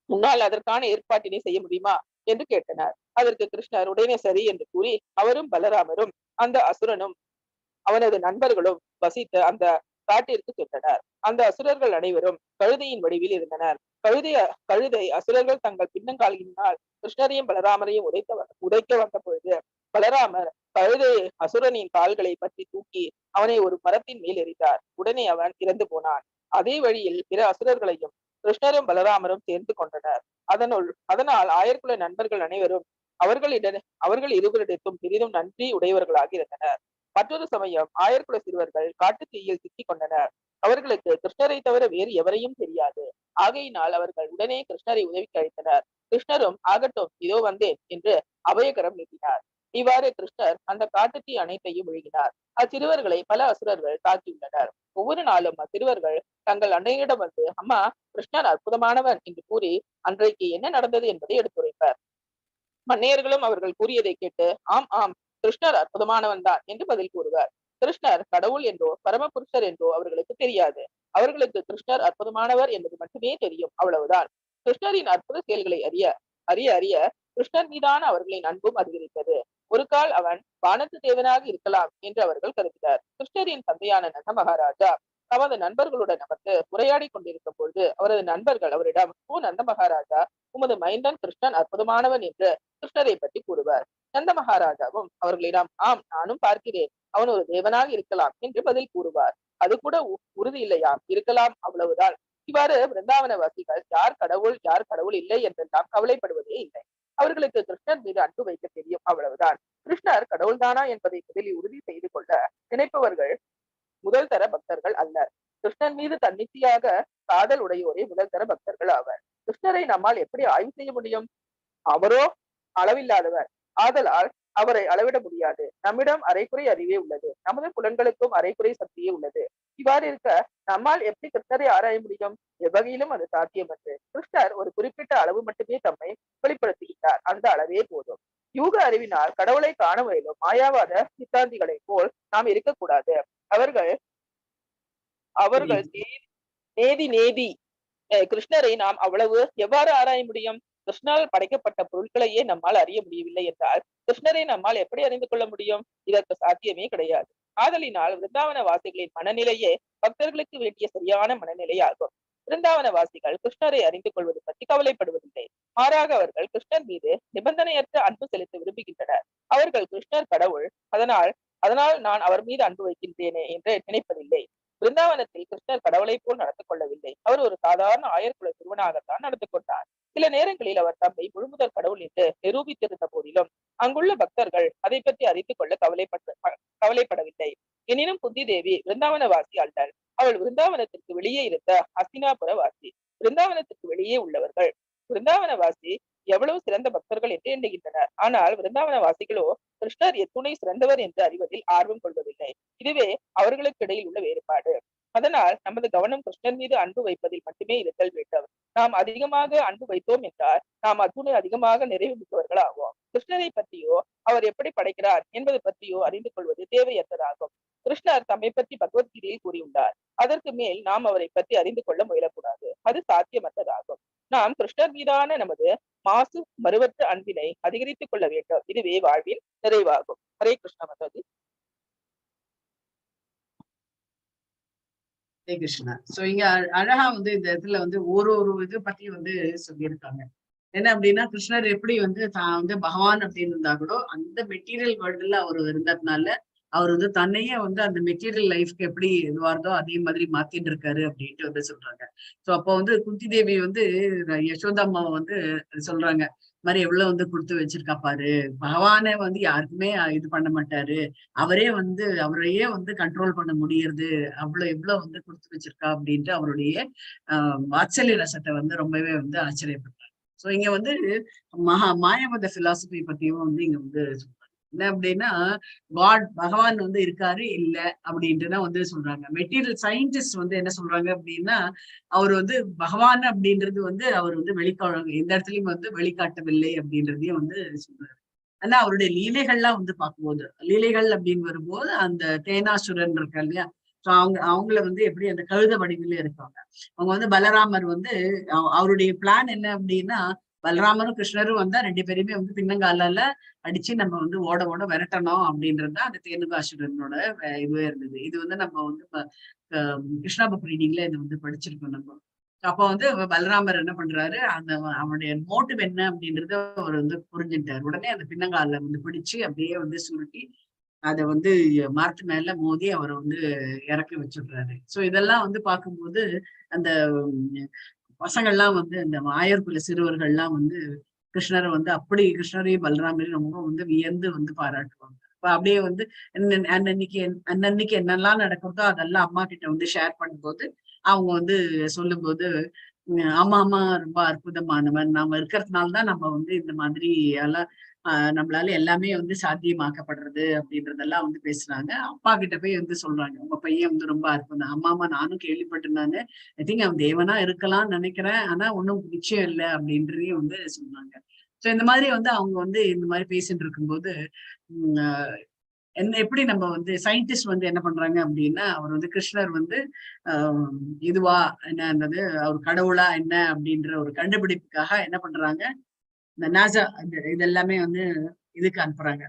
உன்னால் அதற்கான ஏற்பாட்டினை செய்ய முடியுமா என்று கேட்டனர். அதற்கு கிருஷ்ணர் உடனே சரி என்று கூறி அவரும் பலராமரும் அந்த அசுரனும் அவனது நண்பர்களும் வசித்த அந்த காட்டிற்கு சென்றனர். அந்த அசுரர்கள் அனைவரும் கழுதையின் வடிவில் இருந்தனர். கழுதை அசுரர்கள் தங்கள் பின்னங்காலினால் கிருஷ்ணரையும் பலராமரையும் உதைக்க வந்த பொழுது பலராமர் கழுதை அசுரனின் கால்களை பற்றி தூக்கி அவனை ஒரு மரத்தின் மேல் எறிந்தார். உடனே அவன் இறந்து போனான். அதே வழியில் பிற அசுரர்களையும் கிருஷ்ணரும் பலராமரும் சேர்ந்து கொண்டனர். அதனால் ஆயர்குல நண்பர்கள் அனைவரும் அவர்கள் இருவரிடத்தும் பெரிதும் நன்றி உடையவர்களாக இருந்தனர். மற்றொரு சமயம் ஆயர்குல சிறுவர்கள் காட்டு தீயில் சிக்கிக் கொண்டனர். அவர்களுக்கு கிருஷ்ணரை தவிர வேறு எவரையும் தெரியாது. ஆகையினால் அவர்கள் உடனே கிருஷ்ணரை உதவிக்கு அழைத்தனர். கிருஷ்ணரும் ஆகட்டும், இதோ வந்தேன் என்று அபயகரம் நீட்டினார். இவ்வாறு கிருஷ்ணர் அந்த காட்டு தீ அனைத்தையும் விழுங்கினார். அச்சிறுவர்களை பல அசுரர்கள் தாக்கியுள்ளனர். ஒவ்வொரு நாளும் அச்சிறுவர்கள் தங்கள் அன்னையிடம் வந்து, அம்மா, கிருஷ்ணர் அற்புதமானவன் என்று கூறி அன்றைக்கு என்ன நடந்தது என்பதை எடுத்துரைப்பர். மன்னியர்களும் அவர்கள் கூறியதை கேட்டு ஆம் ஆம், கிருஷ்ணர் அற்புதமானவன் தான் என்று பதில் கூறுவார். கிருஷ்ணர் கடவுள் என்றோ பரமபுருஷர் என்றோ அவர்களுக்கு தெரியாது. அவர்களுக்கு கிருஷ்ணர் அற்புதமானவர் என்பது மட்டுமே தெரியும், அவ்வளவுதான். கிருஷ்ணரின் அற்புத செயல்களை அறிய அறிய அறிய கிருஷ்ணர் மீதான அவர்களின் அன்பும் அதிகரித்தது. ஒரு கால் அவன் வானத்து தேவனாக இருக்கலாம் என்று அவர்கள் கருதினர். கிருஷ்ணரின் தந்தையான நந்த மகாராஜா தமது நண்பர்களுடன் அமர்ந்து உரையாடி கொண்டிருக்கும் பொழுது அவரது நண்பர்கள் அவரிடம், ஓ நந்த மகாராஜா, உமது மைந்தன் கிருஷ்ணன் அற்புதமானவன் என்று கிருஷ்ணரை பற்றி கூறுவார். நந்த மகாராஜாவும் அவர்களிடம், ஆம், நானும் பார்க்கிறேன், அவன் ஒரு தேவனாக இருக்கலாம் என்று பதில் கூறுவார். அது கூட உறுதி இல்லையாம், இருக்கலாம், அவ்வளவுதான். இவ்வாறு பிருந்தாவனவாசிகள் யார் கடவுள் இல்லை என்றெல்லாம் கவலைப்படுவதே இல்லை. அவர்களுக்கு கிருஷ்ணர் மீது அன்பு வைக்க தெரியும், அவ்வளவுதான். கிருஷ்ணர் கடவுள்தானா என்பதை முதலில் உறுதி செய்து கொள்ள நினைப்பவர்கள் முதல் தர பக்தர்கள் அல்லர். கிருஷ்ணன் மீது தன்னிச்சையாக காதல் உடையோரே முதல் தர பக்தர்கள் ஆவர். கிருஷ்ணரை நம்மால் எப்படி ஆய்வு செய்ய முடியும்? அவரோ அளவில்லாதவர், ஆதலால் அவரை அளவிட முடியாது. நம்மிடம் அரைக்குறை அறிவே உள்ளது, நமது புலன்களுக்கும் அரைக்குறை சக்தியே உள்ளது. இவ்வாறு இருக்க நம்மால் எப்படி கிருஷ்ணரை ஆராய முடியும்? எவ்வகையிலும் அது சாத்தியமன்று. கிருஷ்ணர் ஒரு குறிப்பிட்ட அளவு மட்டுமே தம்மை வெளிப்படுத்துகிறார், அந்த அளவே போதும். யூக அறிவினால் கடவுளை காண முயலும் மாயாவாத சித்தாந்திகளை போல் நாம் இருக்கக்கூடாது. அவர்கள் நேதி கிருஷ்ணரை நாம் அவ்வளவு எவ்வாறு ஆராய முடியும்? கிருஷ்ணால் படைக்கப்பட்ட பொருட்களையே நம்மால் அறிய முடியவில்லை என்றால் கிருஷ்ணரை நம்மால் எப்படி அறிந்து கொள்ள முடியும்? இதற்கு சாத்தியமே கிடையாது. ஆதலினால் விருந்தாவன வாசிகளின் மனநிலையே பக்தர்களுக்கு வேண்டிய சரியான மனநிலை ஆகும். விருந்தாவன வாசிகள் கிருஷ்ணரை அறிந்து கொள்வது பற்றி கவலைப்படுவதில்லை. மாறாக அவர்கள் கிருஷ்ணர் மீது நிபந்தனையற்ற அன்பு செலுத்த விரும்புகின்றனர். அவர்கள் கிருஷ்ணர் கடவுள், அதனால் நான் அவர் மீது அன்பு வைக்கின்றேனே என்று நினைப்பதில்லை. பிருந்தாவனத்தில் கிருஷ்ணர் கடவுளை போல் நடந்து கொள்ளவில்லை. அவர் ஒரு சாதாரண ஆயர்குல சிறுவனாகத்தான் நடந்து கொண்டார். சில நேரங்களில் அவர் தம்மை முழுமுதற் கடவுள் என்று நிரூபித்திருந்த போதிலும் அங்குள்ள பக்தர்கள் அதை பற்றி அறிந்து கொள்ள கவலைப்படவில்லை. எனினும் குந்தி தேவி விருந்தாவன வாசி அல்லர். அவள் விருந்தாவனத்திற்கு வெளியே இருந்த ஹஸ்தினாபுர வாசி. விருந்தாவனத்திற்கு வெளியே உள்ளவர்கள் விருந்தாவன வாசி எவ்வளவு சிறந்த பக்தர்கள் என்று எண்ணுகின்றனர். ஆனால் விருந்தாவன வாசிகளோ கிருஷ்ணர் எத்துணை சிறந்தவர் என்று அறிவதில் ஆர்வம் கொள்வதில்லை. இதுவே அவர்களுக்கு இடையில் உள்ள வேறுபாடு. அதனால் நமது கவனம் கிருஷ்ணர் மீது அன்பு வைப்பதில் மட்டுமே இருத்தல் வேண்டும். நாம் அதிகமாக அன்பு வைத்தோம் என்றால் நாம் அத்துணை அதிகமாக நிறைவு மிக்கவர்கள் ஆவோம். கிருஷ்ணரை பற்றியோ அவர் எப்படி படைக்கிறார் என்பது பற்றியோ அறிந்து கொள்வது தேவையற்றதாகும். கிருஷ்ணர் தம்மை பற்றி பகவத்கீதையில் கூறியுள்ளார். அதற்கு மேல் நாம் அவரை பற்றி அறிந்து கொள்ள முயலக்கூடாது, அது சாத்தியமற்றதாகும். நாம் கிருஷ்ணர் மீதான நமது மாசு மறுவற்ற அன்பினை அதிகரித்துக் கொள்ள வேண்டும். இதுவே வாழ்வில் நிறைவாகும். ஹரே கிருஷ்ண. மதாஜி. ஹரே கிருஷ்ணா. சோ இங்க அழகா வந்து இந்த இடத்துல வந்து ஒரு இது பத்தி வந்து சொல்லியிருக்காங்க. என்ன அப்படின்னா, கிருஷ்ணர் எப்படி வந்து தான் வந்து பகவான் அப்படின்னு இருந்தா கூட அந்த மெட்டீரியல் வேர்ல்டுல அவர் இருந்ததுனால அவர் வந்து தன்னையே வந்து அந்த மெட்டீரியல் லைஃப்க்கு எப்படி இதுவா இருந்தோ அதே மாதிரி மாத்திட்டு இருக்காரு அப்படின்ட்டு வந்து சொல்றாங்க. சோ அப்போ வந்து குந்தி தேவி வந்து யசோதா அம்மாவை வந்து சொல்றாங்க, இந்த மாதிரி எவ்வளவு வந்து கொடுத்து வச்சிருக்கா பாரு, பகவானே வந்து யாருக்குமே இது பண்ண மாட்டாரு, அவரையே வந்து கண்ட்ரோல் பண்ண முடியறது, எவ்வளவு வந்து கொடுத்து வச்சிருக்கா அப்படின்ட்டு அவருடைய வாத்சல்ய ரசத்தை வந்து ரொம்பவே வந்து ஆச்சரியப்படுறாங்க. சோ இங்க வந்து மாயாவத பிலாசபி பத்தியும் வந்து இங்க வந்து என்ன அப்படின்னா, பகவான் வந்து இருக்காரு இல்ல அப்படின்ட்டுதான் வந்து சொல்றாங்க. மெட்டீரியல் சயின்டிஸ்ட் வந்து என்ன சொல்றாங்க அப்படின்னா, அவர் வந்து பகவான் அப்படின்றது வந்து அவர் வந்து எந்த இடத்துலயும் வந்து வெளிக்காட்டவில்லை அப்படின்றதையும் வந்து சொல்றாரு. ஆனா அவருடைய லீலைகள்லாம் வந்து பார்க்கும்போது, லீலைகள் அப்படின்னு வரும்போது அந்த தேனாசுரன் இருக்கா இல்லையா, அவங்கள வந்து எப்படி அந்த கழுத வடிவில இருக்காங்க. அவங்க வந்து பலராமர் வந்து அவருடைய பிளான் என்ன அப்படின்னா, பலராமரும் கிருஷ்ணரும் வந்தா 2 பேருமே வந்து பின்னங்காலால அடிச்சு நம்ம வந்து ஓட ஓட விரட்டணும் அப்படின்றதுதான் அந்த தேனுகாசுரனோட இதுவே இருந்தது. இது வந்து நம்ம வந்து கிருஷ்ணா புக் ரீடிங்ல இது வந்து படிச்சிருக்கோம் நம்ம. அப்ப வந்து பலராமர் என்ன பண்றாரு, அவனுடைய மோட்டிவ் என்ன அப்படின்றத அவர் வந்து புரிஞ்சுட்டாரு. உடனே அந்த பின்னங்கால வந்து பிடிச்சு அப்படியே வந்து சுருட்டி அதை வந்து மரத்து மேல மோதி அவரை வந்து இறக்கி வச்சுடுறாரு. சோ இதெல்லாம் வந்து பார்க்கும்போது அந்த பசங்கள்லாம் வந்து இந்த ஆயர்குல சிறுவர்கள்லாம் வந்து கிருஷ்ணரை வந்து அப்படி கிருஷ்ணரையும் பலராமரையும் ரொம்ப வந்து வியந்து வந்து பாராட்டுவாங்க. அப்ப அப்படியே வந்து அன்னன்னைக்கு என்னெல்லாம் நடக்குதோ அதெல்லாம் அம்மா கிட்ட வந்து ஷேர் பண்ணும்போது அவங்க வந்து சொல்லும்போது, ஆமா ஆமா ரொம்ப அற்புதமானவன், நாம இருக்கிறதுனாலதான் நம்ம வந்து இந்த மாதிரி எல்லாம் நம்மளால எல்லாமே வந்து சாத்தியமாக்கப்படுறது அப்படின்றதெல்லாம் வந்து பேசுறாங்க. அப்பா கிட்ட போய் வந்து சொல்றாங்க, உங்க பையன் வந்து ரொம்ப அற்புதம், ஆமா ஆமா நானும் கேள்விப்பட்டிருந்தானு, ஐ திங்க் அவன் தேவனா இருக்கலாம்னு நினைக்கிறேன், ஆனா ஒன்னும் நிச்சயம் இல்லை அப்படின்றதையும் வந்து சொன்னாங்க. சோ இந்த மாதிரி வந்து அவங்க வந்து இந்த மாதிரி பேசிட்டு இருக்கும்போது எப்படி நம்ம வந்து சயின்டிஸ்ட் வந்து என்ன பண்றாங்க அப்படின்னா, அவர் வந்து கிருஷ்ணர் வந்து இதுவா என்னது அவர் கடவுளா என்ன அப்படின்ற ஒரு கண்டுபிடிப்புக்காக என்ன பண்றாங்க, இந்த நாசா இதெல்லாமே வந்து இதுக்கு அனுப்புறாங்க.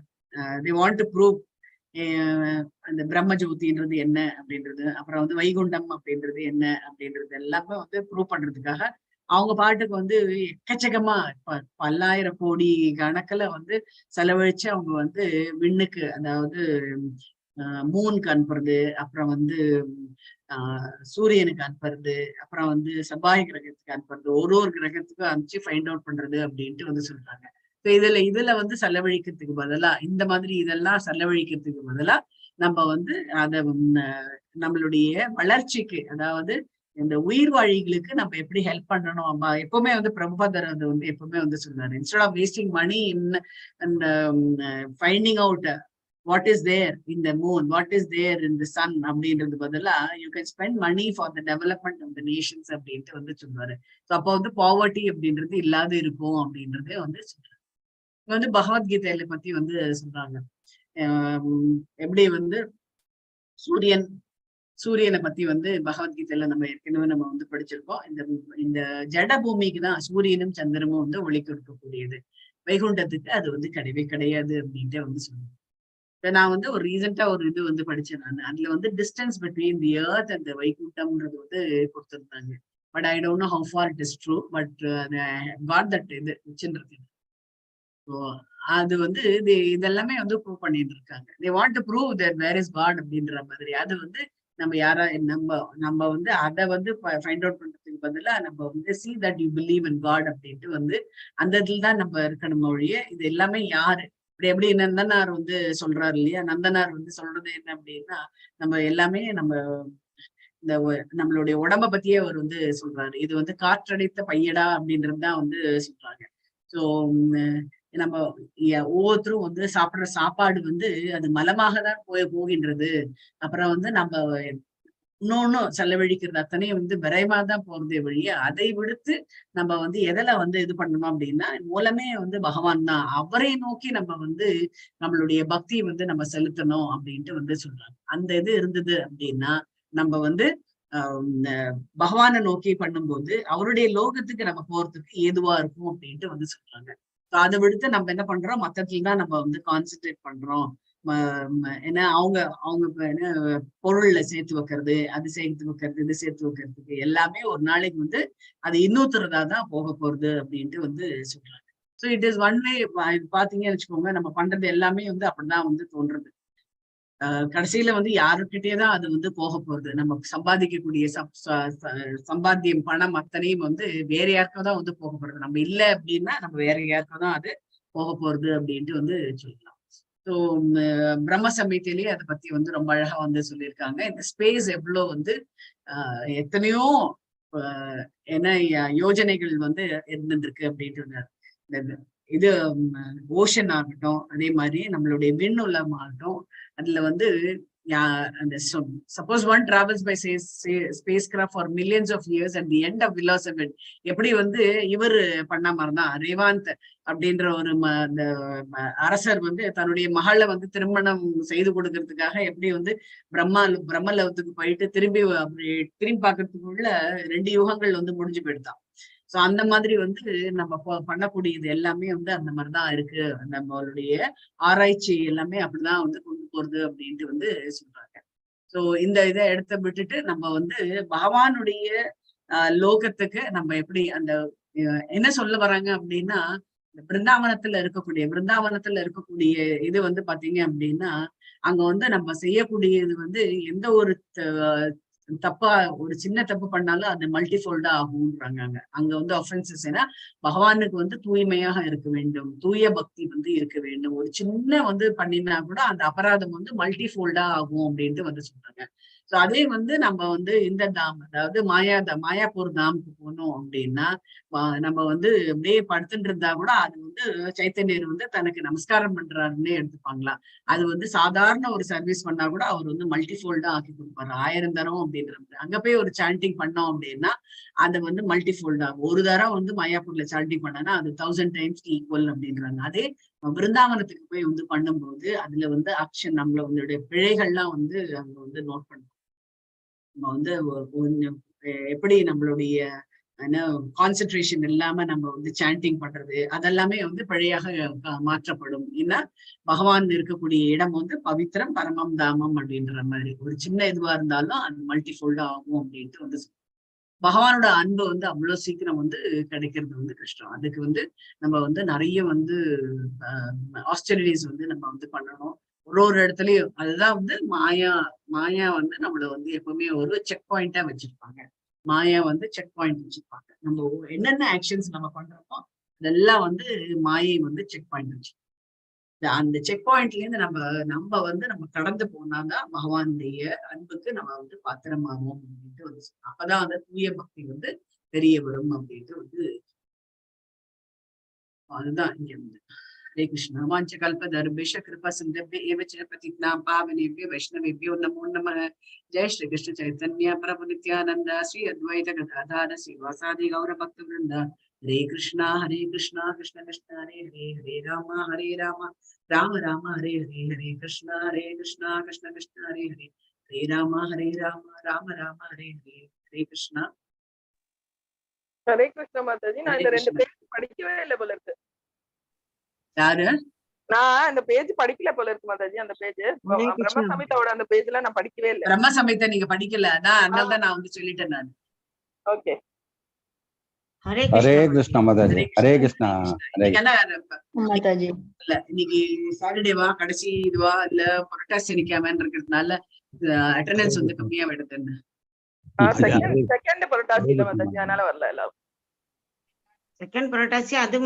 they want to prove அந்த பிரம்ம ஜோதின்றது என்ன அப்படின்றது, அப்புறம் வந்து வைகுண்டம் அப்படின்றது என்ன அப்படின்றது எல்லாமே வந்து ப்ரூவ் பண்றதுக்காக அவங்க பாட்டுக்கு வந்து எக்கச்சக்கமா பல்லாயிரம் கோடி கணக்குல வந்து செலவழிச்சு அவங்க வந்து விண்ணுக்கு, அதாவது மூனுக்கு அனுப்புறது, அப்புறம் வந்து சூரியனுக்கு அனுப்புறது, அப்புறம் வந்து செவ்வாய் கிரகத்துக்கு அனுப்புறது, ஒரு கிரகத்துக்கும் அனுப்பிச்சு ஃபைண்ட் அவுட் பண்றது அப்படின்ட்டு வந்து சொல்றாங்க. இதுல வந்து செலவழிக்கிறதுக்கு பதிலா, இந்த மாதிரி இதெல்லாம் செலவழிக்கிறதுக்கு பதிலா நம்ம வந்து அத நம்மளுடைய வளர்ச்சிக்கு, அதாவது இந்த உயிர் வாழிகளுக்கு நம்ம எப்படி ஹெல்ப் பண்ணணும், எப்பவுமே வந்து பிரபுபாதர் அது வந்து எப்பவுமே வந்து சொல்றாரு, instead of wasting money in finding out what is there in the moon, what is there in the sun அப்படின்றது பதிலா you can spend money for the development of the nations அப்படின்ட்டு வந்து சொல்றாரு. அப்ப வந்து பாவர்ட்டி அப்படின்றது இல்லாத இருக்கும் அப்படின்றதே வந்து சொல்றாரு. வந்து பகவத்கீதையில பத்தி வந்து சொல்றாங்க, எப்படி வந்து சூரியனை பத்தி வந்து பகவத்கீதையில நம்ம ஏற்கனவே நம்ம வந்து படிச்சிருக்கோம். இந்த ஜட பூமிக்கு தான் சூரியனும் சந்திரமும் வந்து ஒளி கொடுக்கக்கூடியது, வைகுண்டத்துக்கு அது வந்து கிடையவே கிடையாது அப்படின்ட்டு வந்து சொல்லுவாங்க. நான் வந்து ஒரு ரீசெண்டா ஒரு இது வந்து படிச்சேன் நான், அதுல வந்து distance between the earth and வைகுண்டம்ன்றது வந்து கொடுத்திருந்தாங்க. But I don't know how far it is true, but God that இது வச்சுருக்கு. ஸோ அது வந்து இதெல்லாமே வந்து ப்ரூவ் பண்ணிட்டு இருக்காங்க. They want to prove that where is God அப்படின்ற மாதிரி. அது வந்து நம்ம வந்து அதை வந்து ஃபைண்ட் அவுட் பண்றதுக்கு பதிலா நம்ம வந்து see that you believe in God அப்படின்ட்டு வந்து அந்த இதுல தான் நம்ம இருக்கணும் ஒழிய, இது எல்லாமே யாரு எப்படி நந்தனார் வந்து சொல்றாரு இல்லையா, நந்தனார் வந்து சொல்றது என்ன அப்படின்னா, நம்ம எல்லாமே இந்த நம்மளுடைய உடம்ப பத்தியே அவர் வந்து சொல்றாரு, இது வந்து காற்றடைத்த பையடா அப்படின்றதுதான் வந்து சொல்றாங்க. சோ நம்ம ஒவ்வொருத்தரும் வந்து சாப்பிடுற சாப்பாடு வந்து அது மலமாக தான் போகின்றது. அப்புறம் வந்து நம்ம இன்னொன்னும் செலவழிக்கிறது அத்தனையும் வந்து விரைவா தான் போறதே வழிய, அதை விடுத்து நம்ம வந்து எதில வந்து இது பண்ணணும் அப்படின்னா, மூலமே வந்து பகவான் தான், அவரை நோக்கி நம்ம வந்து நம்மளுடைய பக்தியை வந்து நம்ம செலுத்தணும் அப்படின்ட்டு வந்து சொல்றாங்க. அந்த இது இருந்தது அப்படின்னா நம்ம வந்து பகவானை நோக்கி பண்ணும்போது அவருடைய லோகத்துக்கு நம்ம போறதுக்கு ஏதுவா இருக்கும் அப்படின்ட்டு வந்து சொல்றாங்க. அதை விடுத்து நம்ம என்ன பண்றோம், மத்தத்துல தான் நம்ம வந்து கான்சென்ட்ரேட் பண்றோம். ஏன்னா அவங்க என்ன பொருள்ல சேர்த்து வைக்கிறது, அது சேர்த்து வைக்கிறது, இது சேர்த்து வைக்கிறதுக்கு எல்லாமே ஒரு நாளைக்கு வந்து அது இன்னொருத்தரதா தான் போக போறது அப்படின்ட்டு வந்து சொல்றாங்க. So it is one way. பாத்தீங்கன்னு வச்சுக்கோங்க, நம்ம பண்றது எல்லாமே வந்து அப்படிதான் வந்து தோன்றது. கடைசியில வந்து யாருக்கிட்டேதான் அது வந்து போக போறது. நம்ம சம்பாதிக்கக்கூடிய சம்பாத்தியம் பணம் அத்தனையும் வந்து வேற யாருக்கோ தான் வந்து போக போறது. நம்ம இல்லை அப்படின்னா நம்ம வேற யாருக்கோ தான் அது போக போறது அப்படின்ட்டு வந்து சொல்லலாம். ஸோ பிரம்ம சமயத்திலேயே அதை பத்தி வந்து ரொம்ப அழகா வந்து சொல்லியிருக்காங்க. இந்த ஸ்பேஸ் எவ்வளவு வந்து எத்தனையோ என்ன யோஜனைகள் வந்து இருந்துருக்கு அப்படின்ட்டு. இது ஓஷன் ஆகட்டும், அதே மாதிரி நம்மளுடைய விண்ணுலம் ஆகட்டும், அதுல வந்து அந்த suppose one travels by spacecraft for millions of years at the end of விலாசபிள். எப்படி வந்து இவர் பண்ண மாதிரிதான் ரேவாந்த் அப்படின்ற ஒரு அந்த அரசர் வந்து தன்னுடைய மகளை வந்து திருமணம் செய்து கொடுக்கறதுக்காக எப்படி வந்து பிரம்மலோகத்துக்கு போயிட்டு திரும்பி பார்க்கறதுக்குள்ள 2 யுகங்கள் வந்து முடிஞ்சு போயிடுதான். சோ அந்த மாதிரி வந்து நம்ம பண்ணக்கூடியது எல்லாமே வந்து அந்த மாதிரிதான் இருக்கு. நம்மளுடைய ஆராய்ச்சி எல்லாமே அப்படிதான் வந்து கொண்டு போறது அப்படின்ட்டு வந்து சொல்றாங்க. சோ இந்த இதை எடுத்து விட்டுட்டு நம்ம வந்து பகவானுடைய லோகத்துக்கு நம்ம எப்படி அந்த என்ன சொல்ல வராங்க அப்படின்னா, பிருந்தாவனத்துல இருக்கக்கூடிய இது வந்து பாத்தீங்க அப்படின்னா, அங்க வந்து நம்ம செய்யக்கூடியது வந்து எந்த ஒரு தப்பா ஒரு சின்ன தப்பு பண்ணாலும் அது மல்டிஃபோல்டா ஆகும்ன்றாங்க. அங்க வந்து அஃபென்சஸ். ஏன்னா பகவானுக்கு வந்து தூய்மையாக இருக்க வேண்டும், தூய பக்தி வந்து இருக்க வேண்டும். ஒரு சின்ன வந்து பண்ணினா கூட அந்த அபராதம் வந்து மல்டிஃபோல்டா ஆகும் அப்படின்ட்டு வந்து சொல்றாங்க. சோ அதே வந்து நம்ம வந்து இந்த தாம், அதாவது மாயாப்பூர் தாமுக்கு போனோம் அப்படின்னா, நம்ம வந்து அப்படியே படுத்துட்டு இருந்தா கூட அது வந்து சைத்தன்யர் வந்து தனக்கு நமஸ்காரம் பண்றாருன்னே எடுத்துப்பாங்களா. அது வந்து சாதாரண ஒரு சர்வீஸ் பண்ணா கூட அவர் வந்து மல்டிஃபோல்டா ஆக்கி கொடுப்பாரு, 1000 தரம் அப்படின்றது. அங்க போய் ஒரு சாண்டிங் பண்ணோம் அப்படின்னா அது வந்து மல்டிஃபோல்ட் ஆகும். ஒரு தரம் வந்து மாயாப்பூர்ல சாண்டிங் பண்ணனா அது 1000 டைம்ஸ் ஈக்குவல் அப்படின்றாங்க. அதே பிருந்தாவனத்துக்கு போய் வந்து பண்ணும்போது அதுல வந்து ஆக்ஷன் நம்மளுடைய பிழைகள்லாம் வந்து அங்க வந்து நோட் பண்ணுவோம். நம்ம வந்து எப்படி நம்மளுடைய கான்சென்ட்ரேஷன் இல்லாம நம்ம வந்து சாண்டிங் பண்றது அதெல்லாமே வந்து பிழையாக மாற்றப்படும். ஏன்னா பகவான் இருக்கக்கூடிய இடம் வந்து பவித்திரம் பரமம் தாமம் அப்படின்ற மாதிரி ஒரு சின்ன இதுவா இருந்தாலும் அது மல்டிஃபோல்டா ஆகும் அப்படின்ட்டு வந்து பகவானோட அன்பு வந்து அவ்வளவு சீக்கிரம் வந்து கிடைக்கிறது வந்து கஷ்டம். அதுக்கு வந்து நம்ம வந்து நிறைய வந்து ஆஸ்டரிட்டிஸ் வந்து நம்ம வந்து பண்ணணும். ஒரு இடத்துலயும் அதுதான் வந்து மாயா வந்து நம்மள வந்து எப்பவுமே ஒரு செக் பாயிண்டா வச்சிருப்பாங்க. மாயா வந்து செக் பாயிண்ட் வச்சிருப்பாங்க. நம்ம என்னென்ன ஆக்ஷன்ஸ் நம்ம பண்றோமோ அதெல்லாம் வந்து மாயை வந்து செக் பாயிண்ட் வச்சிருப்பாங்க. அந்த செக் பாயிண்ட்ல இருந்து நம்ம வந்து நம்ம கடந்து போனாதான் பகவானுடைய அன்புக்கு நம்ம வந்து பாத்திரமாகும் அப்படின்ட்டு வந்து அப்பதான் அந்த தூய பக்தி வந்து தெரிய வரும் அப்படின்ட்டு வந்து அதுதான் இங்க வந்து. हरे कृष्ण वाञ्छकल्पतरुभ्यश्च कृपासिन्धुभ्यः एव च पतितानां पावनेभ्यो वैष्णवेभ्यो नमो नमः। जय श्री कृष्ण चैतन्य प्रभु नित्यानंद श्री अद्वैत गदाधर श्रीवासादि गौर भक्तवृंद। हरे कृष्णा कृष्ण कृष्ण हरे हरे हरे राम राम राम हरे हरे हरे कृष्णा कृष्ण कृष्ण हरे हरे हरे राम राम हरे हरे हरे कृष्णा। हरे कृष्ण माताजी, நான் இந்த 2 பேஜ் படிக்கவே இல்ல போல இருக்கு. யாரு? நான் அந்த பேஜ் படிக்கல போல இருக்கு மாதாஜி. அந்த பேஜ் பிரம்ம சமிதாவோட அந்த பேஜ்ல நான் படிக்கவே இல்ல. பிரம்ம சமிதா நீங்க படிக்கல, அதான் அதனால தான் நான் வந்து சொல்லிட்டேன் நான். ஓகே. ஹரே கிருஷ்ணா மாதாஜி. ஹரே கிருஷ்ணா மாதாஜி. இல்ல இன்னைக்கு சாட்டர்டேவா கடைசி இதுவா இல்ல புரட்டாசி சனிக்கிழமைன்னு இருக்கிறதுனால அட்டெண்டன்ஸ் வந்து கம்மியா விடுதுன்னு. செகண்ட் புரட்டாசில மாதாஜி, அதனால வரல எல்லாரும். செகண்ட் புரட்டாசி அது